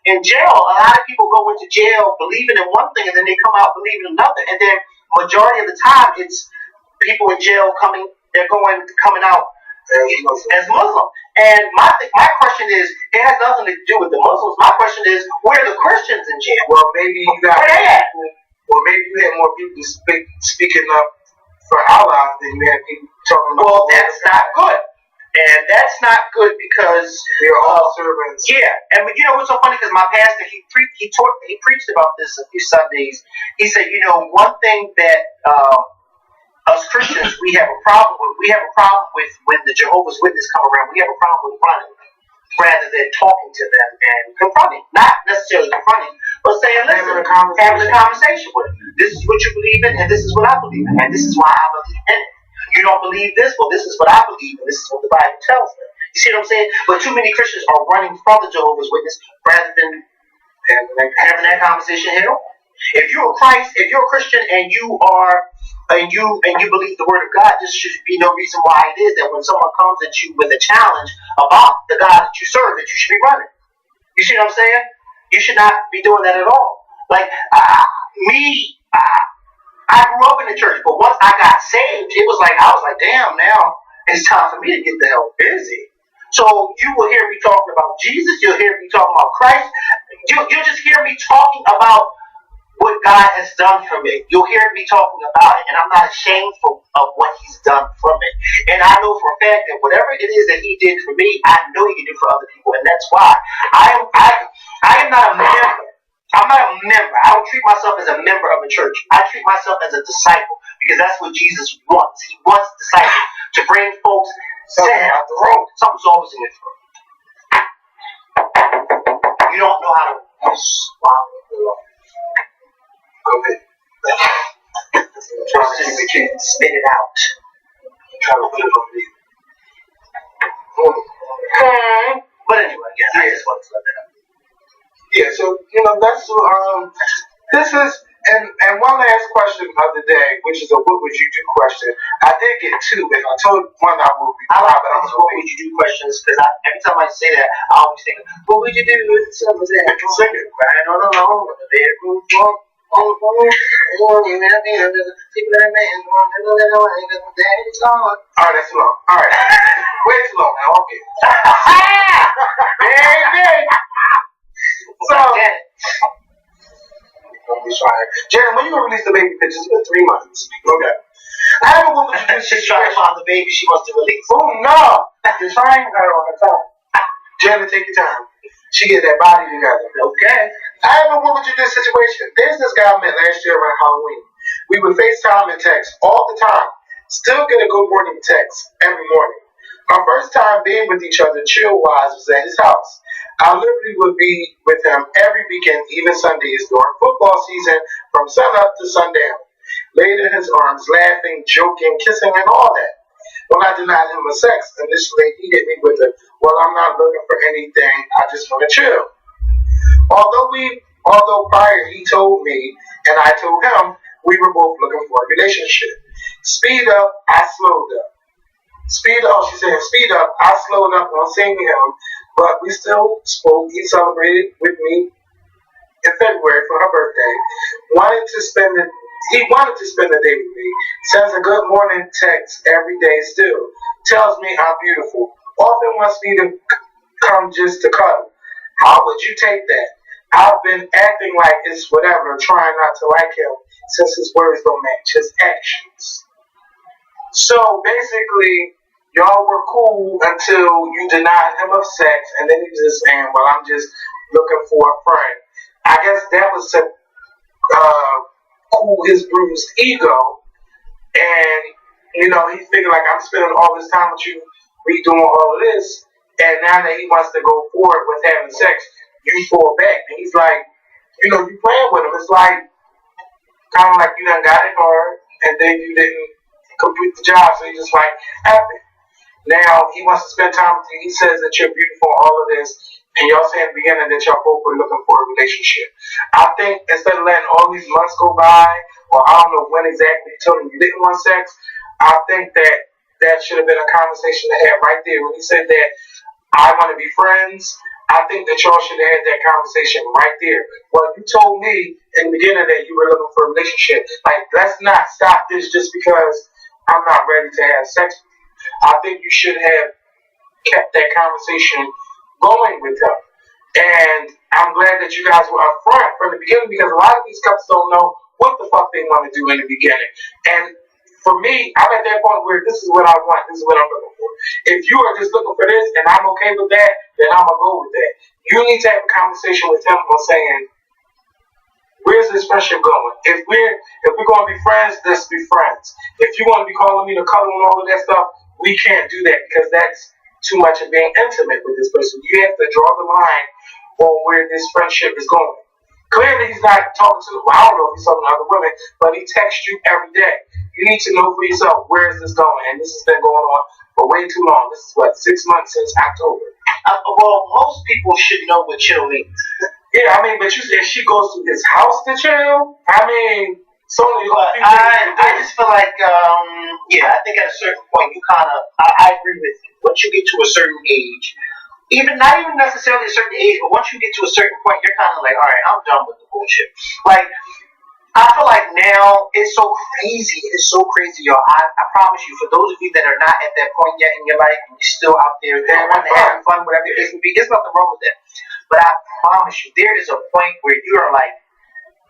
in jail, a lot of people go into jail believing in one thing and then they come out believing in another. And then majority of the time, it's people in jail coming out as Muslim. And my question is, it has nothing to do with the Muslims. My question is, where are the Christians in jail? Well, maybe you got. Where they at? Well, maybe you had more people speaking up for Allah than you had people talking about. Well, that's not good. And that's not good because they're all servants. Yeah, and what's so funny, because my pastor, he preached about this a few Sundays. He said, one thing that us Christians we have a problem with when the Jehovah's Witnesses come around. We have a problem with running rather than talking to them and confronting, not necessarily confronting, but saying, listen, having a conversation with them. This is what you believe in, and this is what I believe in, and this is why I believe in it. You don't believe this? Well, this is what I believe, and this is what the Bible tells me. You see what I'm saying? But too many Christians are running from the Jehovah's Witness rather than having that conversation head on. If you're a Christian and you believe the Word of God, there should be no reason why it is that when someone comes at you with a challenge about the God that you serve, that you should be running. You see what I'm saying? You should not be doing that at all. Like I grew up in the church, but once I got saved, I was like, damn, now it's time for me to get the hell busy. So you will hear me talking about Jesus. You'll hear me talking about Christ. You'll just hear me talking about what God has done for me. You'll hear me talking about it, and I'm not ashamed of what He's done for me. And I know for a fact that whatever it is that He did for me, I know He can do for other people, and that's why I am not a member. I'm not a member. I don't treat myself as a member of a church. I treat myself as a disciple, because that's what Jesus wants. He wants disciples to bring folks to Him. Something's always in it for you. You don't know how to swallow the Lord. Go ahead. Just spit it out. Try to put it on me. But anyway, yes, I just wanted to let that out. Yeah, so that's this is and one last question of the day, which is a what would you do question. I did get two, and I told one I would reply, but I'm what would you do questions, because every time I say that, I always think, what would you do if someone was there? I can sing it, crying on alone, with the bedroom floor. All right, that's too long. All right, way too long now. Okay. Baby. So, Janet, when you gonna release the baby pictures? It's been 3 months. Okay. I have a woman who she's trying to find the baby she wants to release. Oh no! You're trying her on her time. Janet, take your time. She get that body together. Okay. I have a woman to this situation. There's this guy I met last year around Halloween. We would FaceTime and text all the time. Still get a good morning text every morning. Our first time being with each other chill-wise was at his house. I literally would be with him every weekend, even Sundays during football season from sun up to sundown. laid in his arms, laughing, joking, kissing, and all that. When I denied him of sex, initially he hit me with the, well, I'm not looking for anything, I just want to chill. Although prior he told me, and I told him, we were both looking for a relationship. Speed up, I slowed up. She said, speed up, I slowed up on seeing him, but we still spoke. He celebrated with me in February for her birthday. He wanted to spend the day with me. Sends a good morning text every day still. Tells me I'm beautiful. Often wants me to come just to cuddle. How would you take that? I've been acting like it's whatever, trying not to like him since his words don't match his actions. So basically, y'all were cool until you denied him of sex, and then he was just saying, well, I'm just looking for a friend. I guess that was to cool his bruised ego, and he figured like I'm spending all this time with you, we doing all of this, and now that he wants to go forward with having sex, you fall back, and he's like, you playing with him. It's like kind of like you done got it hard, and then you didn't complete the job, so you just like happy. Now he wants to spend time with you. He says that you're beautiful, all of this, and y'all saying at the beginning that y'all both were looking for a relationship. I think instead of letting all these months go by, or I don't know when exactly you told him you didn't want sex, I think that should have been a conversation to have right there when he said that I want to be friends. I think that y'all should have had that conversation right there. Well, you told me in the beginning that you were looking for a relationship. Like, let's not stop this just because I'm not ready to have sex with you. I think you should have kept that conversation going with him. And I'm glad that you guys were upfront from the beginning, because a lot of these couples don't know what the fuck they want to do in the beginning. And for me, I'm at that point where this is what I want, this is what I'm looking for. If you are just looking for this and I'm okay with that, then I'm going to go with that. You need to have a conversation with him on saying, where's this friendship going? If we're going to be friends, let's be friends. If you're going to be calling me to cuddle and all of that stuff, we can't do that, because that's too much of being intimate with this person. You have to draw the line on where this friendship is going. Clearly, he's not talking to, I don't know if he's talking to other women, but he texts you every day. You need to know for yourself, where is this going? And this has been going on for way too long. This is 6 months since October. Well, most people should know what chill means. Yeah, I mean, but you said she goes to his house to chill? I mean, so many I just feel like, I think at a certain point, you kind of, I agree with you. Once you get to a certain age, not even necessarily a certain age, but once you get to a certain point, you're kind of like, all right, I'm done with the bullshit. Like, I feel like now it's so crazy. It's so crazy, y'all. I promise you, for those of you that are not at that point yet in your life, and you're still out there having fun, whatever it is, there's nothing wrong with that. But I promise you, there is a point where you are like,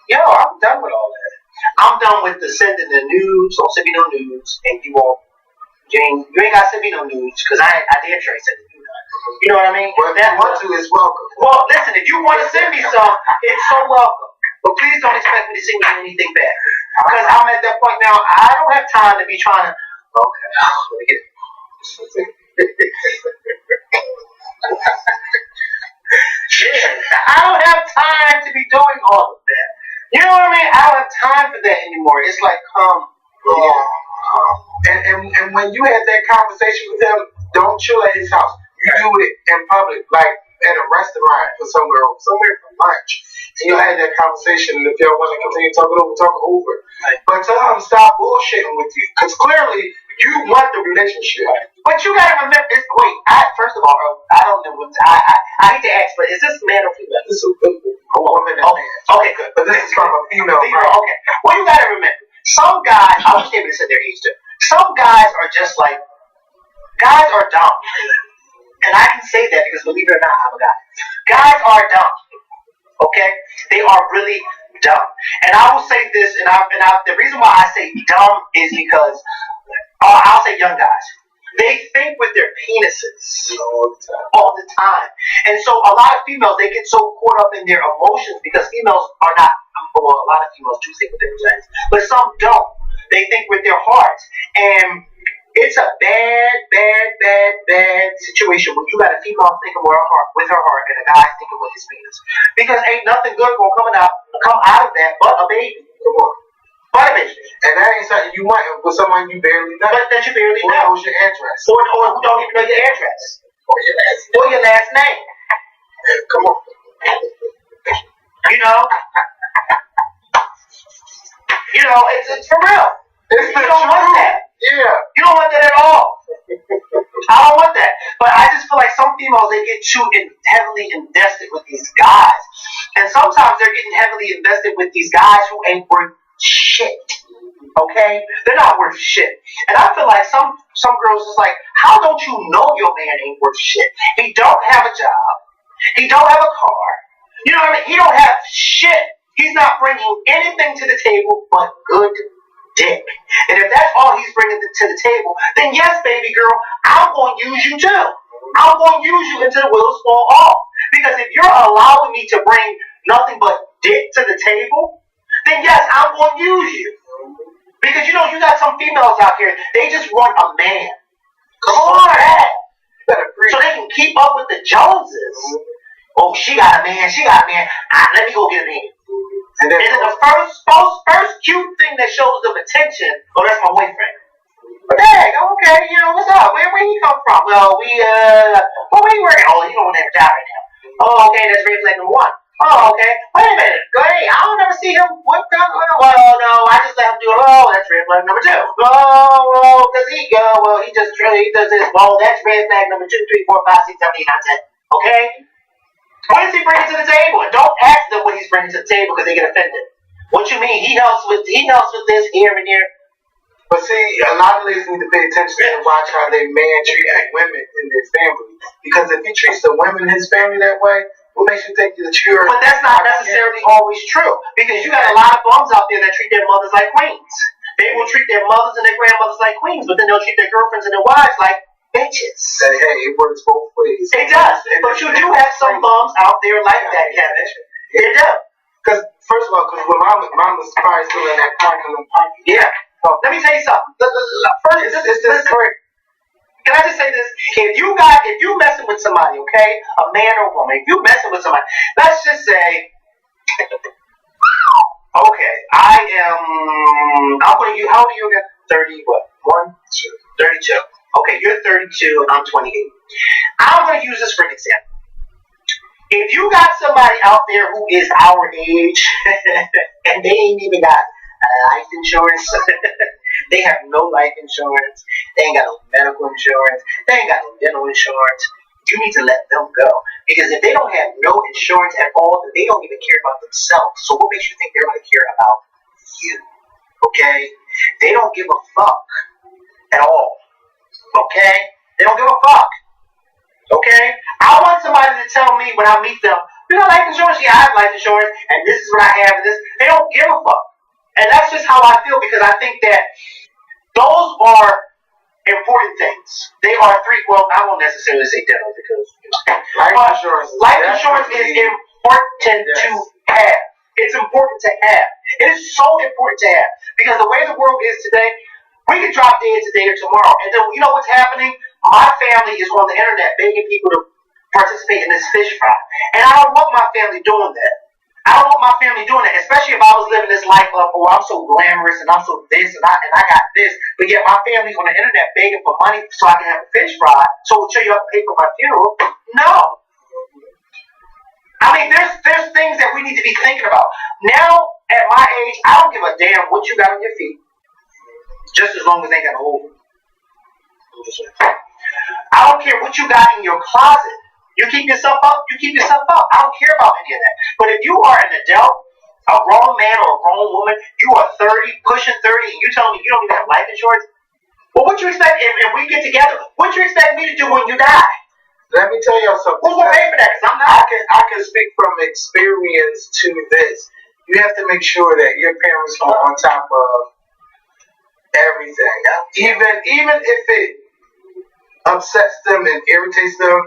yo, I'm done with all that. I'm done with the sending the nudes. Don't send me no nudes, and you ain't gotta send me no nudes, because I dare try to send you nudes. You know what I mean? Well, if you want to, it's welcome. Well, listen, if you want to send me some, it's so welcome. But please don't expect me to send you anything back, because I'm at that point now. I don't have time to be trying to. Okay, let me get it. Yeah, I don't have time to be doing all of that. You know what I mean? I don't have time for that anymore. It's like, And when you had that conversation with him, don't chill at his house. You do it in public, like at a restaurant or somewhere for lunch. And you had that conversation, and if y'all want to continue talking over, talk over. But tell him stop bullshitting with you, because clearly you want the relationship. But you gotta remember, first of all, I don't know what, I hate to ask, but is this man or female? This is a woman and man. Okay, good. But this is from a female. Okay. Well, you gotta remember, some guys, I was able to say their age too. Some guys are just like, guys are dumb. And I can say that because, believe it or not, I'm a guy. Guys are dumb. Okay? They are really dumb. And I will say this, and the reason why I say dumb is because, I'll say young guys. They think with their penises all the time. And so a lot of females, they get so caught up in their emotions, because females are not, well, a lot of females do think with their vaginas, but some don't. They think with their hearts. And it's a bad situation when you got a female thinking with her heart and a guy thinking with his penis. Because ain't nothing good gonna come out of that but a baby. But bitches. And that ain't something you want with someone you barely know. But that you barely or know. knows your address. Or who don't even know your address. Or your last name. Or your last name. Come on. You know? It's for real. It's you don't want that. Yeah. You don't want that at all. I don't want that. But I just feel like some females, they get too heavily invested with these guys. And sometimes they're getting heavily invested with these guys who ain't worth shit. Okay? They're not worth shit. And I feel like some girls is like, how don't you know your man ain't worth shit? He don't have a job. He don't have a car. You know what I mean? He don't have shit. He's not bringing anything to the table but good dick. And if that's all he's bringing to the table, then yes, baby girl, I'm going to use you too. I'm going to use you until the wheels fall off. Because if you're allowing me to bring nothing but dick to the table, then yes, I'm going to use you. Because you got some females out here, they just want a man. Come on, so they can keep up with the Joneses. Oh, she got a man. Let me go get a man. And then the first cute thing that shows them attention, oh, that's my boyfriend. But dang, okay, what's up? Where you come from? Well, where you working? Oh, you don't have a job right now. Oh, okay, that's red flag number 1. Oh, okay. Wait a minute. Hey, I don't ever see him whipped up. Well, no, I just let him do it. Oh, that's red flag number 2. Oh, does he go? Well, he does this. Well, that's red flag number 2, 3, 4, 5, 6, 7, 8, 9, 10. Okay? What is he bringing to the table? And don't ask them what he's bringing to the table because they get offended. What you mean? He helps with this here and there. But see, a lot of ladies need to pay attention and watch how their man treats women in their family. Because if he treats the women in his family that way, what makes you think that you're... But that's not necessarily always true. Because you got a lot of bums out there that treat their mothers like queens. They will treat their mothers and their grandmothers like queens, but then they'll treat their girlfriends and their wives like bitches. Hey, it works both ways. It does. But you do have some bums out there like that, Kevin. It does. Because, first of all, when mama's probably still in that curriculum pocket. Yeah. Let me tell you something. First, this is correct. Can I just say this? If you messing with somebody, okay, a man or a woman, if you messing with somebody, let's just say, okay, I'm going to use, how old are you again? 30, what? 32. Okay, you're 32 and I'm 28. I'm going to use this for an example. If you got somebody out there who is our age and they ain't even got life insurance, they have no life insurance, they ain't got no medical insurance, they ain't got no dental insurance, you need to let them go. Because if they don't have no insurance at all, then they don't even care about themselves. So what makes you think they're going to care about you? Okay? They don't give a fuck at all. Okay? They don't give a fuck. Okay? I want somebody to tell me when I meet them, you got life insurance? Yeah, I have life insurance, and this is what I have, and this. They don't give a fuck. And that's just how I feel, because I think that those are important things. They are I won't necessarily say dental, because life insurance is important to have. It's important to have. It is so important to have. Because the way the world is today, we can drop dead today or tomorrow. And then, you know what's happening? My family is on the internet begging people to participate in this fish fry. And I don't want my family doing that. I don't want my family doing that, especially if I was living this life of, oh, I'm so glamorous and I'm so this and I got this. But yet my family's on the internet begging for money so I can have a fish fry. So you have to pay for my funeral. No. I mean, there's things that we need to be thinking about. Now, at my age, I don't give a damn what you got on your feet. Just as long as they got a hold. I don't care what you got in your closet. You keep yourself up, you keep yourself up. I don't care about any of that. But if you are an adult, a grown man or a grown woman, you are 30, pushing 30, and you tell me you don't even have life insurance, well, what you expect if we get together? What you expect me to do when you die? Let me tell y'all something. Who's going to pay for that? Because I'm not. I can speak from experience to this. You have to make sure that your parents are on top of everything. Even if it upsets them and irritates them,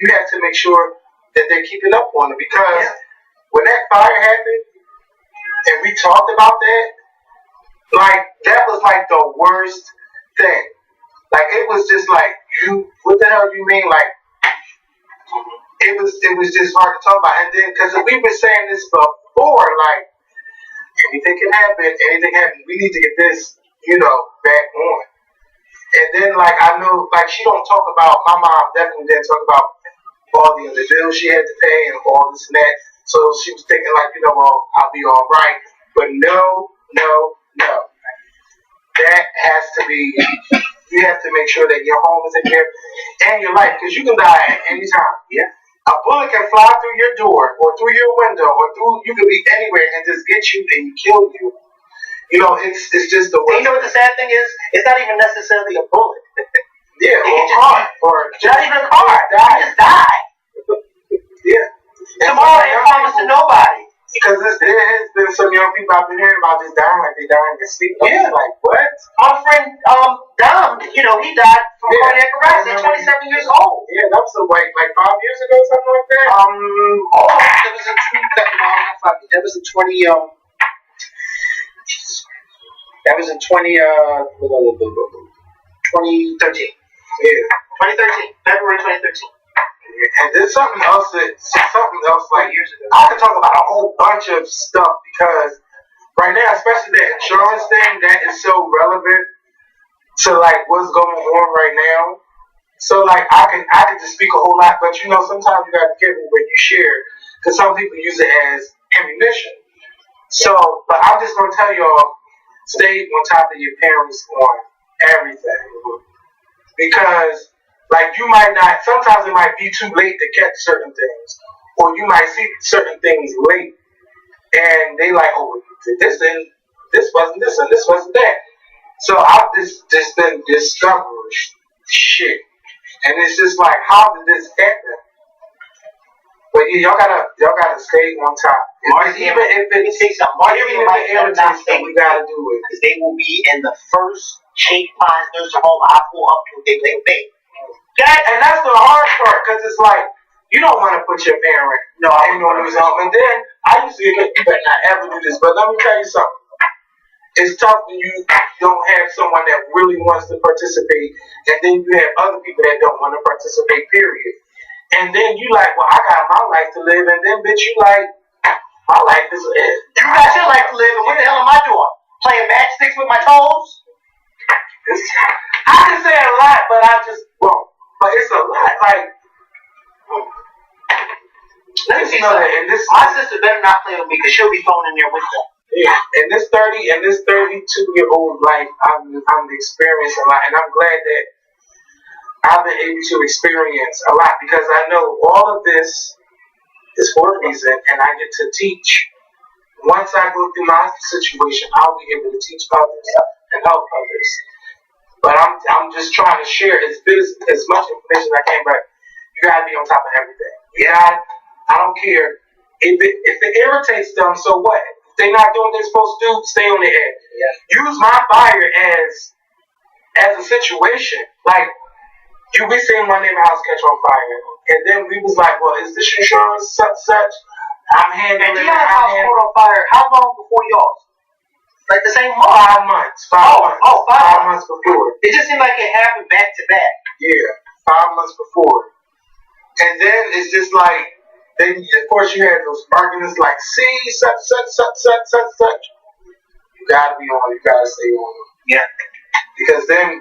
you have to make sure that they're keeping up on it. Because when that fire happened and we talked about that, like, that was like the worst thing. Like, it was just like, what the hell do you mean? Like, it was just hard to talk about. And then, because we've been saying this before, like, anything can happen. Anything happen. We need to get this, back on. And then, like, I know, like, she don't talk about, my mom definitely didn't talk about all the other bills she had to pay and all this and that. So she was thinking, like, well, I'll be all right. But no. That has to be, you have to make sure that your home is in care and your life, because you can die at any time. Yeah. A bullet can fly through your door or through your window or you can be anywhere and just get you and kill you. It's just the way. You know what the sad thing is? It's not even necessarily a bullet. Yeah, or a car. Or not even a car. You just die. Yeah. Tomorrow ain't promised to nobody. Because there has been some young people I've been hearing about just dying, like they dying in their sleep. Yeah. Like, what? Our friend, Dom, he died from cardiac arrest at 27 years old. Yeah, that was like 5 years ago, something like that. That was in 2013. Yeah. 2013. February 2013. And there's something else like years ago. I could talk about a whole bunch of stuff because right now, especially that insurance thing, that is so relevant to like what's going on right now. So like I can just speak a whole lot, but sometimes you gotta be careful what you share because some people use it as ammunition. So, but I'm just gonna tell y'all, stay on top of your parents on everything because. Like you might not, sometimes it might be too late to catch certain things. Or you might see certain things late. And they like, oh, this wasn't this and this wasn't that. So I've just been discovered shit. And it's just like, how did this happen? But yeah, y'all gotta stay on top. Even if it takes a marketing irritation, we gotta do it. Because they will be in the first Shade Pines nursing home I pull up to. They big. And that's the hard part, because it's like, you don't want to put your parent in your news home. And then, I used to get, you better not ever do this, but let me tell you something. It's tough when you don't have someone that really wants to participate, and then you have other people that don't want to participate, period. And then you like, well, I got my life to live, and then bitch, you like, my life is it. You got your life to live, and what the hell am I doing? Playing matchsticks with my toes? I can say a lot, but I just won't. But it's a lot, like. Let me see something. My sister better not play with me because she'll be phoning there with them. Yeah, and this 32-year-old life, I'm experiencing a lot, and I'm glad that I've been able to experience a lot because I know all of this is for a reason, and I get to teach. Once I go through my situation, I'll be able to teach others and help others. But I'm just trying to share as much information as I can. But you gotta be on top of everything. Yeah, I don't care if it irritates them. So what? If they're not doing what they're supposed to do, stay on the edge. Yeah. Use my fire as a situation. Like we seen my neighbor's house catch on fire, and then we was like, well, is this insurance such? I'm handling. And Dion's house caught on fire. How long before yours? Like the same month? 5 months. 5 months. Oh, 5 months before. It just seemed like it happened back to back. Yeah, 5 months before. And then it's just like, then of course you had those arguments like, see, such. You gotta be on, you gotta stay on. Yeah. Because then,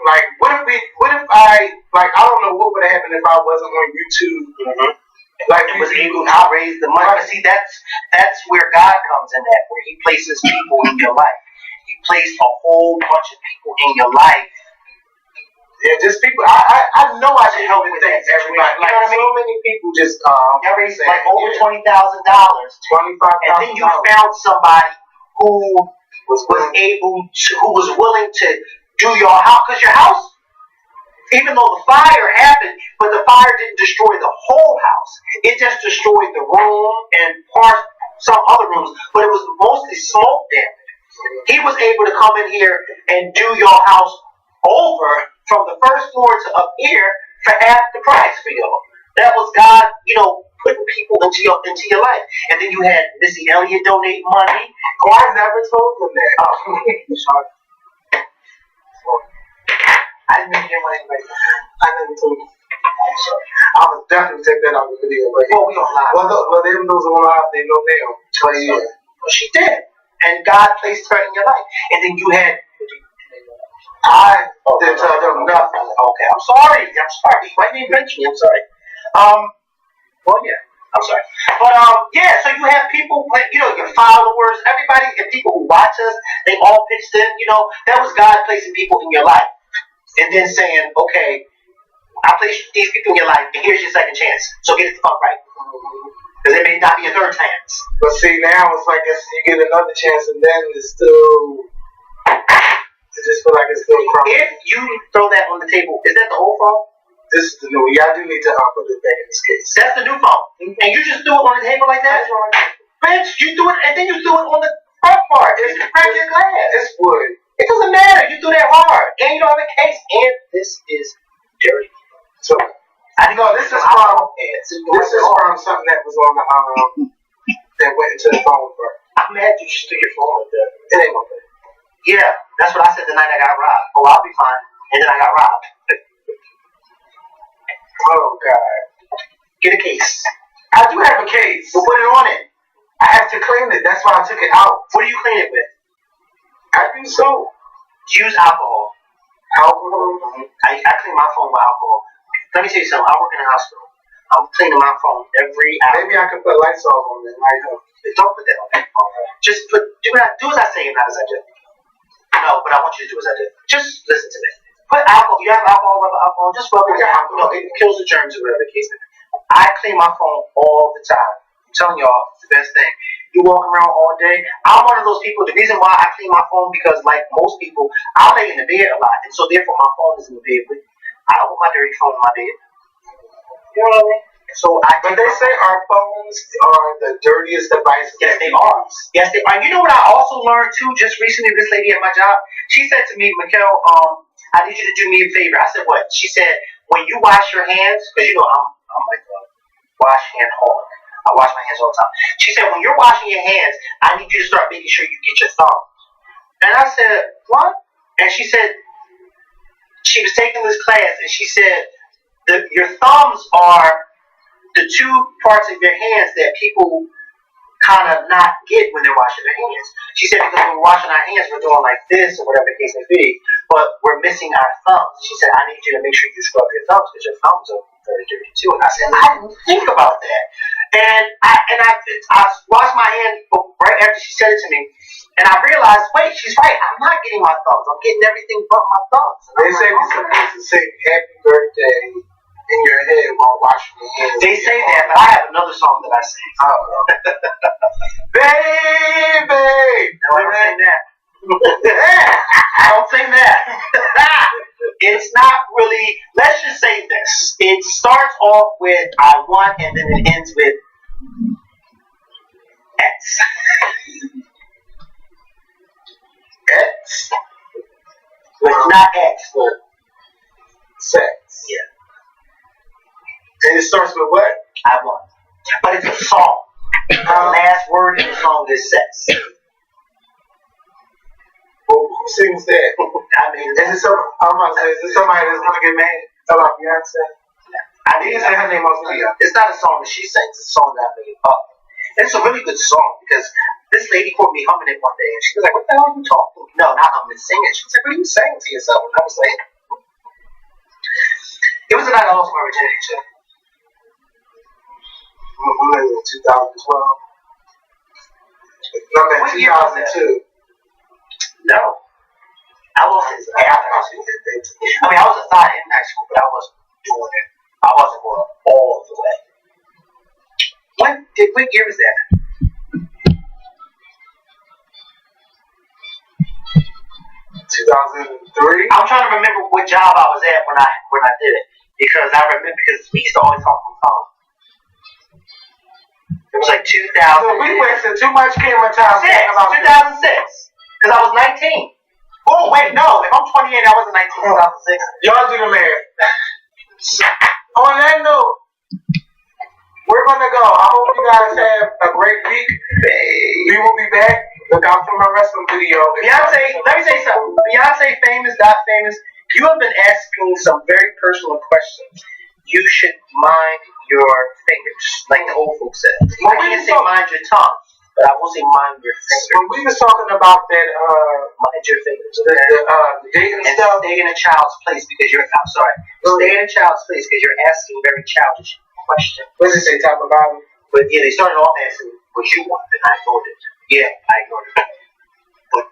like, what if I don't know what would have happened if I wasn't on YouTube. Mm-hmm. Like was able to raise the money. But see, that's where God comes in at, where He places people in your life. He placed a whole bunch of people in your life. Yeah, just people. I know I should help with things. Everybody, like, you know what I mean? So many people just raised like over $20,000, $25,000, and then you found somebody who was willing to do your house, because your house. Even though the fire happened, but the fire didn't destroy the whole house. It just destroyed the room and some other rooms, but it was mostly smoke damage. He was able to come in here and do your house over from the first floor to up here for half the price for y'all. That was God, putting people into your life. And then you had Missy Elliott donate money. Oh, I never told them that. Sorry. I didn't hear what anybody. I never told you. I'm sorry. I would definitely take that out of the video. Right? Well, we on live. Well, them those on live, they know now. Well, she did. and God placed her in your life, and then you had. I didn't tell them nothing. Okay, I'm sorry. Why didn't you mention me? I'm sorry. Well, yeah. I'm sorry. But yeah, so you have people, like, you know, your followers, everybody, and people who watch us, they all pitched in, you know, that was God placing people in your life. And then saying, okay, I placed these people in your life, and here's your second chance. So get it the fuck right. Because it may not be a third chance. But see, now it's like you get another chance, and then it's still, I just feel like it's still crumbling. If you throw that on the table, is that the old phone? This is the new one. Y'all do need to put it back in this case. That's the new phone. And you just threw it on the table like that? Bitch, you threw it, and then you threw it on the front part. It's crack your glass. It's wood. It doesn't matter. You threw that hard. And you don't have a case. And this is dirty. So, this is from something that was on the, that went into the phone first. I'm mad you just threw your phone like that. It ain't no thing. Yeah, that's what I said the night I got robbed. Oh, I'll be fine. And then I got robbed. Oh, God. Get a case. I do have a case. We'll put it on it. I have to clean it. That's why I took it out. What do you clean it with? I use soap. Use alcohol. Alcohol? I clean my phone with alcohol. Let me tell you something. I work in a hospital. I'm cleaning my phone every hour. Maybe I can put Lysol on it. Don't put that on it. Just do as I say and not as I do. No, but I want you to do as I do. Just listen to me. Put alcohol. You have alcohol, rubber alcohol. Just rub it down. You know, it kills the germs or whatever the case may be. I clean my phone all the time. I'm telling y'all, it's the best thing. You walk around all day. I'm one of those people. The reason why I clean my phone because, like most people, I lay in the bed a lot, and so therefore my phone is in the bed with me. I don't put my dirty phone in my bed. You know what I mean? So but they say our phones are the dirtiest devices. Yes, they are. Yes, they are. And you know what I also learned too? Just recently, this lady at my job, she said to me, Mikkel, I need you to do me a favor. I said, what? She said, when you wash your hands, because you know I'm like a wash hand hog. I wash my hands all the time. She said, when you're washing your hands, I need you to start making sure you get your thumbs. And I said, what? And she said, she was taking this class, and she said, your thumbs are the two parts of your hands that people kind of not get when they're washing their hands. She said, because when we're washing our hands, we're doing like this or whatever the case may be, but we're missing our thumbs. She said, I need you to make sure you scrub your thumbs because your thumbs are very dirty too. And I said, I didn't think about that. And I washed my hands right after she said it to me, and I realized, wait, she's right. I'm not getting my thumbs. I'm getting everything but my thumbs. They say we're supposed to say happy birthday in your head while washing your hands. They say that, but I have another song that I sing. Baby! No, I don't sing that. I don't sing that. It's not really, let's just say this. It starts off with I want, and then it ends with X. X? But not X, but sex. Yeah. And it starts with what? I want. But it's a song. The last word in the song is sex. Well, who sings that? I mean, is it somebody that's gonna get mad about Beyonce? I didn't say her name was Leah. It's not a song that she sings. It's a song that I made up. And it's a really good song because this lady caught me humming it one day, and she was like, "What the hell are you talking?" No, not humming, singing. She was like, "What are you saying to yourself?" And I was like, "It was the night I lost my virginity too." When was it? 2012. No, man, 2002. No. I lost it after high school. I mean, I was a thought in high school, but I wasn't doing it. I wasn't going all the way. What year was that? 2003. I'm trying to remember what job I was at when I did it, because I remember because we used to always talk on the phone. It was like 2000. So we wasted too much camera time. 2006. Because I was 19. Oh, wait, no. If I'm 28, I wasn't 19 in 2006. Y'all do the math. On that note, we're going to go. I hope you guys have a great week. We will be back. Look out for my wrestling video. Beyonce, let me tell you something. Beyonce, famous, not famous, you have been asking some very personal questions. You should mind your fingers, like the old folks said. I can't say mind your tongue. But I will say mind your fingers. When we was talking about that, Mind your fingers. the dating And stuff. stay in a child's place because you're. I'm sorry. Stay in a child's place because you're asking very childish questions. What did they talk about? But yeah, they started off asking what you want, and I ignored it. Yeah, I ignored it. But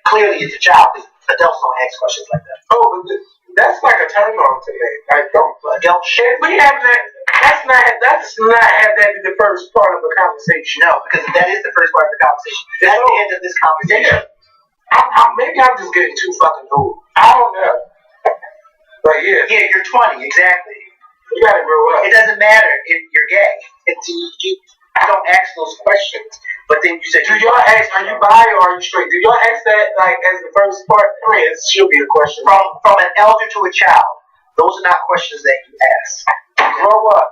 clearly, it's a child because adults don't ask questions like that. Oh, but that's like a turn on to me. Like, don't Adult shit. if we have that. Let's not have that be the first part of the conversation. No, because that is the first part of the conversation. That's the end of this conversation. Yeah. Maybe I'm just getting too fucking old. I don't know. But yeah. Yeah, you're 20, exactly. You gotta grow up. It doesn't matter if you're gay. You don't ask those questions. But then you say, Do y'all ask, are you bi or are you straight? Do y'all ask that like as the first part? I mean, it should be a question. from an elder to a child, those are not questions that you ask. Grow up.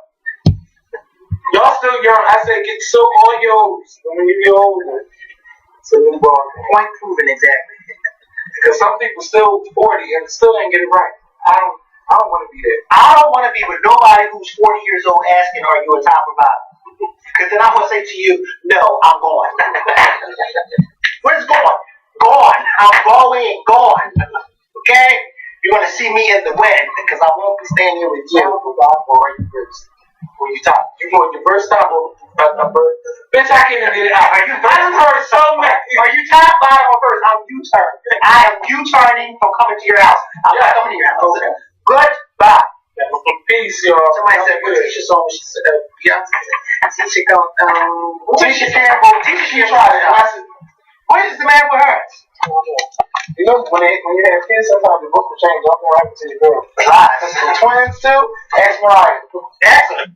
Y'all still young. I say get so on yours when you get older. It's a new ball. Point proven, exactly. Because some people still 40 and still ain't get it right. I don't want to be there. I don't want to be with nobody who's 40 years old asking, are you a top provider? Because then I'm going to say to you, no, I'm going. Where's going? Gone. I'm gone. Okay? You're going to see me in the wind because I won't be staying here with you. When you top, you going your first time or bitch, I can't even get it out. Are you I done heard so many. Are you top, bottom, or first? I'm U-turn. I am U-turning from coming to your house. I'm not coming to your house. Okay. Goodbye. Peace, y'all. Somebody said, what Tisha song? She said, Tisha go, Tisha Campbell. Tisha should try it out. I said, what is the man with her? You know, when you have kids, sometimes the book will change. Don't go right to your girl. Lies. Twins, too? Ask Mariah. Excellent.